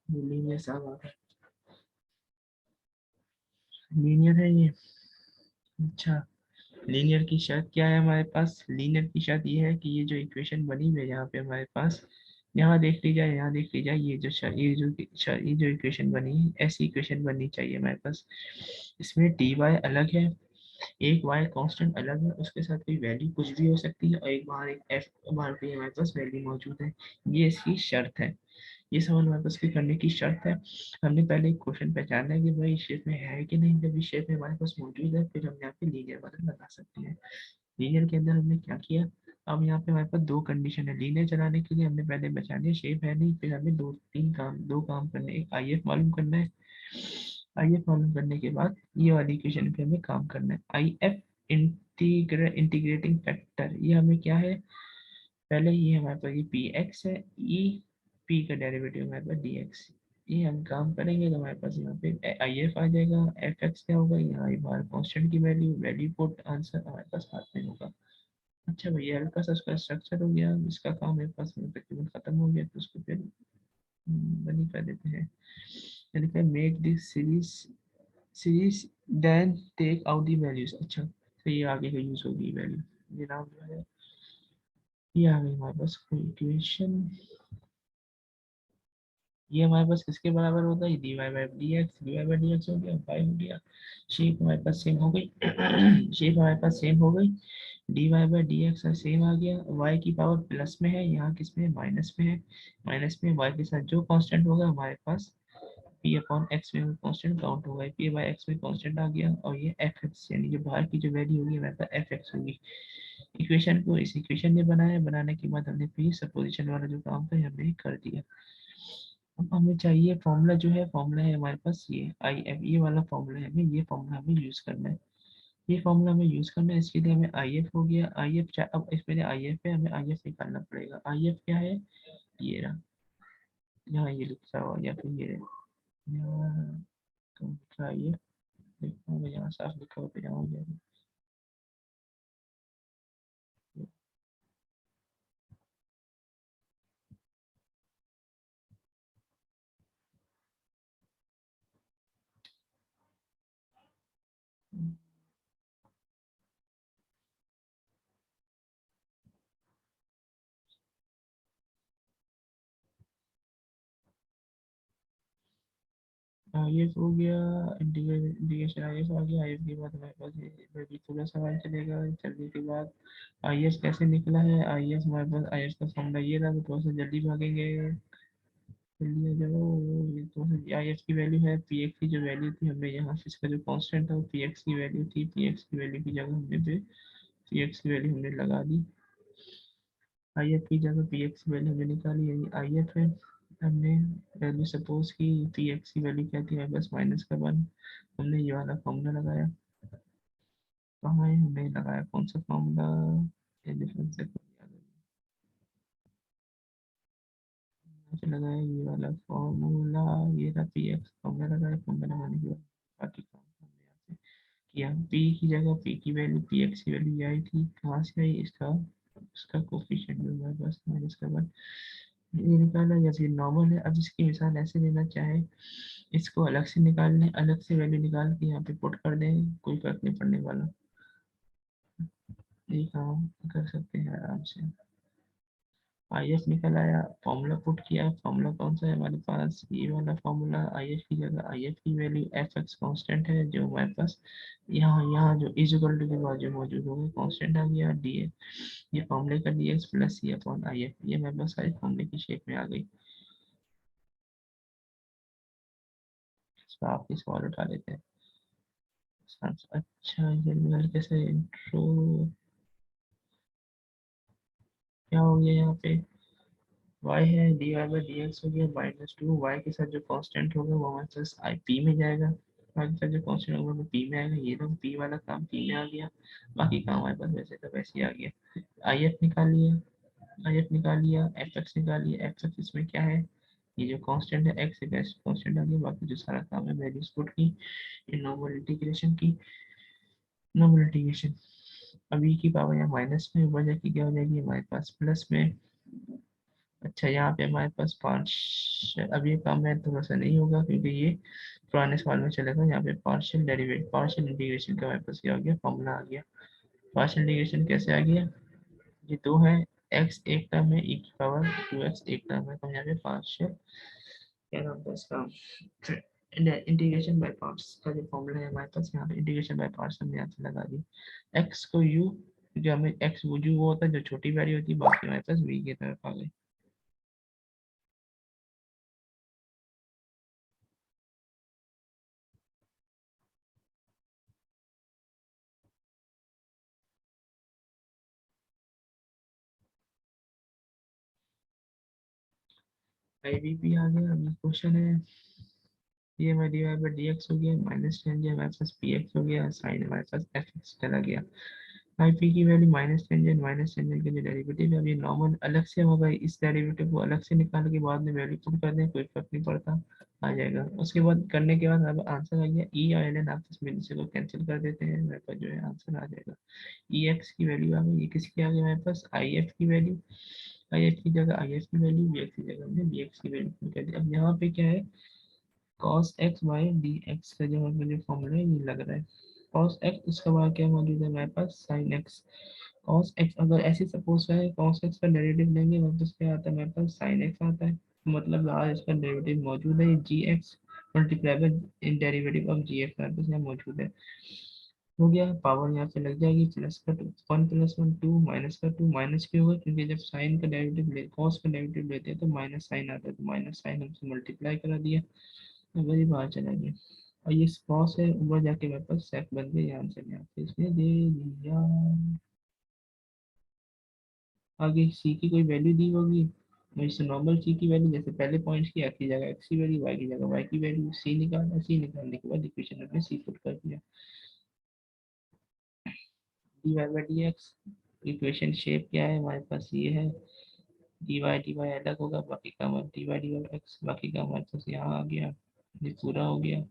लीनियर साहब आ गए, लीनियर है ये। अच्छा लीनियर की शर्त क्या है हमारे पास, लीनियर की शर्त ये है कि ये जो इक्वेशन बनी हुई है यहाँ पे हमारे पास, यहाँ देख ली जाए, यहाँ देख ली जाए, ये जो इक्वेशन बनी है ऐसी इक्वेशन बननी चाहिए हमारे पास, इसमें टी वाई अलग है एक y कांस्टेंट अलग है, उसके साथ कोई वैल्यू कुछ भी हो सकती है, और एक बाहर एक f बाहर पे हमारे पास वैल्यू मौजूद है। ये इसकी शर्त है, ये सवाल हमारे पास करने की शर्त है। हमने पहले एक क्वेश्चन पहचाना है कि भाई इस शेप में है कि नहीं, जब इस शेप में हमारे पास मौजूद है फिर हम यहाँ पे लीनियर बटन लगा सकते हैं। लीनियर के अंदर हमने क्या किया, अब यहाँ पे हमारे पास दो कंडीशन है लीनियर चलाने के लिए, हमने पहले बचा लिया शेप है नहीं, फिर हमें दो काम करने, एक आई एफ मालूम करना है। आई एफ मालूम करने के बाद ये वाली इक्वेशन पे हमें काम करना है। आई एफ इंटीग्रेटिंग फैक्टर, ये हमें क्या है, पहले ये हमारे पास ये पी एक्स है, ये पी का डेरिवेटिव हमारे पास डी एक्स, ये हम काम करेंगे तो हमारे पास यहाँ पे आई एफ आ जाएगा। एफ एक्स क्या होगा, यहाँ एक बार कॉन्स्टेंट की वैल्यू, वैल्यू पुट, आंसर हमारे पास हाथ में होगा। अच्छा भैया हल्का सा उसका स्ट्रक्चर हो गया, इसका काम मेरे पास में तकरीबन खत्म हो गया, तो उसको फिर बनी कर देते हैं। यानी कि make this series then take out the values. अच्छा तो ये आगे का यूज होगी वैल्यू, ये नाम जो है, ये आ गई हमारे पास कोई इक्वेशन, ये हमारे पास किसके बराबर होता है, d Y by D x, d Y by D x हो गया, फाइव हो गया। शेप हमारे पास सेम हो गई शेप हमारे पास सेम हो गई, D Y by D X same आ गया। वाई की पावर प्लस में है, यहाँ किस में है, माइनस में है। माइनस में वाई के साथ जो कांस्टेंट होगा हमारे पास पी अपॉन एक्स में कांस्टेंट काउंट होगा, पी बाई एक्स में कांस्टेंट आ गया, और ये एफ एक्स यानी जो बाहर की जो वैल्यू होगी हमारे पास एफ एक्स होगी। इक्वेशन को इस इक्वेशन ने बनाया, बनाने के बाद हमने फिर सपोजिशन वाला जो काम था हमने कर दिया। अब हमें चाहिए फॉर्मूला, जो है फॉर्मूला है हमारे पास ये आई एफ, ये वाला फॉर्मूला है, हमें ये फॉर्मूला हमें यूज करना है। ये फॉर्मूला हमें यूज करना है, इसके लिए हमें आई एफ हो गया, आई एफ अब इसमें आई एफ है, हमें आई एफ निकालना पड़ेगा। आई एफ क्या है, ये रहा, यहाँ ये लिखा हुआ, या फिर ये यहाँ तो लिखा है, ये देखो होगा, यहाँ साफ लिखा हुआ तो यहाँ हो जाएगा। आई एफ हो गया, इंटीग्रेशन आई एफ आ गया, आई एफ के बाद हमारे पास ये वैल्यू पूरा सवाल चलेगा। चलने के बाद आई एफ कैसे निकला है, आई एफ हमारे पास आई एफ का फॉर्मूला ये रहा, तो थोड़ा सा जल्दी भागेंगे, जल्दी आ जाओ। ये तो आई एफ की वैल्यू है, पी एक्स की जो वैल्यू थी हमने यहाँ से इसका जो कांस्टेंट था वो पी एक्स की वैल्यू थी, पी एक्स की वैल्यू की जगह हमने पे पी एक्स की वैल्यू हमने लगा दी, आई एफ की जगह पी एक्स की वैल्यू हमने निकाली, यही आई एफ है। हमने वैल्यू सपोज की, पी एक्स की वैल्यू क्या थी हमारे पास -1, हमने ये वाला फॉर्मूला लगाया, कहाँ है हमने लगाया कौन सा फॉर्मूला, ये डिफरेंस है, लगाया ये वाला फॉर्मूला, ये था पी एक्स फॉर्मूला लगाया, फॉर्मूला लगाने के बाद बाकी काम हमने यहाँ से किया। पी की जगह पी की वैल्यू, पी एक्स की वैल्यू ये आई थी, कहाँ से आई, इसका इसका कोफिशिएंट जो हमारे पास -1 ये निकाला, या फिर नॉर्मल है। अब इसकी मिसाल ऐसे लेना चाहे, इसको अलग से निकाल लें, अलग से वैल्यू निकाल के यहाँ पे पुट कर दें, कोई फर्क नहीं पड़ने वाला, ये काम कर सकते हैं आराम से। आई एफ निकल आया, फॉर्मूला पुट किया, फॉर्मूला कौन सा है हमारे पास, ये वाला फॉर्मूला, आई एफ की जगह आई एफ की वैल्यू एफ एक्स कॉन्स्टेंट है जो हमारे पास यहाँ यहाँ जो इज इक्वल टू के बाद जो मौजूद होगा कॉन्स्टेंट आ गया डी ए, ये फॉर्मूले का d x plus c upon i f, ये हमारे पास सारी फॉर्मूले की शेप में आ गई। इसका आपके सवाल उठा लेते हैं। अच्छा ये कैसे इंट्रो क्या हो गया यहाँ पे, y है d Y by D x हो गया -2, y के साथ जो कांस्टेंट होगा वो हमारे पास आई पी में जाएगा, y के साथ जो कांस्टेंट होगा वो पी में आएगा, ये तो पी वाला काम पी में आ गया, बाकी काम हमारे पास वैसे का वैसे ही आ गया। आई एफ निकाल लिया, आई एफ निकाल लिया, एफ एक्स निकाल लिया, एफ एक्स इसमें क्या है, ये जो कांस्टेंट है एक्स एक कांस्टेंट आ गया, बाकी जो सारा काम है वैल्यूज पुट की, ये नॉर्मल इंटीग्रेशन की, नॉर्मल इंटीग्रेशन। अब ई की पावर यहाँ माइनस में वजह की क्या हो जाएगी हमारे पास प्लस में। अच्छा यहाँ पे हमारे पास पाँच, अब ये काम है थोड़ा सा नहीं होगा क्योंकि ये पुराने सवाल में चलेगा, यहाँ पे पार्शियल डेरिवेटिव पार्शियल इंटीग्रेशन का हमारे पास क्या आ गया फॉर्मूला आ गया। पार्शियल इंटीग्रेशन कैसे आ गया, ये दो है, एक्स एक टर्म है, ई की पावर 2x एक टर्म है, तो यहाँ पे पार्शियल क्या नाम था इसका, इंटीग्रेशन बाय पार्ट्स का जो फॉर्मूला है हमारे पास यहाँ पे, इंटीग्रेशन बाय पार्ट्स हमने यहाँ से लगा दिया। एक्स को यू, जो हमें एक्स वो यू वो होता है जो छोटी वैल्यू होती है, बाकी हमारे पास वी की तरफ आ गई। आई वी पी आ गया। अभी क्वेश्चन है ये हमारे डिवाइड बाई डी एक्स हो गया, माइनस टेन जो हमारे पास पी एक्स हो गया, साइन हमारे पास एफ एक्स चला गया। आई पी की वैल्यू माइनस टेंजेंट के जो डेरिवेटिव है, अभी नॉर्मल अलग से होगा, इस डेरिवेटिव को अलग से निकाल के बाद में वैल्यू पुट कर दें, कोई फर्क नहीं पड़ता, आ जाएगा। उसके बाद करने के बाद अब आंसर आ गया, ई और एल एन आपस में इनसे को कैंसिल कर देते हैं, मेरे पास जो है आंसर आ जाएगा। ई एक्स की वैल्यू आ गई, ये किसकी आ गई हमारे पास, आई एफ की वैल्यू, आई एफ की जगह आई एफ की वैल्यू, बी एक्स की जगह हमने बी एक्स की वैल्यू कर दी। अब यहाँ पे क्या है, cos x by D x का जो हमें जो फॉर्मूला है ये लग रहा है, cos x इसका बाद क्या मौजूद है हमारे पास, sin x। cos x अगर ऐसे सपोज है, cos x का डेरिवेटिव लेंगे वापस क्या आता है हमारे पास, sin x आता है, मतलब आज इसका डेरिवेटिव मौजूद है, G X multiply by derivative of G X हमारे पास यहाँ मौजूद है। हो गया, पावर यहाँ पे लग जाएगी, प्लस का two, one plus one two, minus का टू, माइनस क्यों होगा, क्योंकि जब साइन का डेरिवेटिव ले कॉस का डेरिवेटिव लेते हैं तो माइनस साइन आता है, तो माइनस साइन हमसे मल्टीप्लाई करा दिया, तो वही बाहर चला गया। और ये कॉस है, ऊपर जाके मेरे पास सेक बन गया, यहाँ से यहाँ पे इसने दे दिया। आगे सी की कोई वैल्यू दी होगी, जैसे नॉर्मल सी की वैल्यू, जैसे पहले पॉइंट्स की एक्स की जगह एक्स की वैल्यू, वाई की जगह वाई की वैल्यू, सी निकालना, सी निकालने के बाद इक्वेशन अपने सी पुट कर दिया, d Y by D x. Equation shape क्या है हमारे पास, ये है, डी वाई अलग होगा, बाकी का हमारा डी वाई एक्स, बाकी का हमारे पास यहाँ आ गया, ये पूरा हो गया।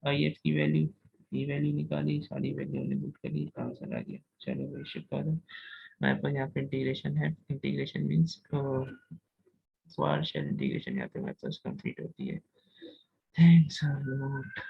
आई एफ की वैल्यू, ये वैल्यू निकाली, सारी वैल्यू हमने पुट करी, आंसर आ गया। चलो भाई शुक्र है, हमारे पास यहाँ पे इंटीग्रेशन है, इंटीग्रेशन मीन्स पार्शियल इंटीग्रेशन यहाँ पे हमारे पास कंप्लीट होती है। Thanks a lot.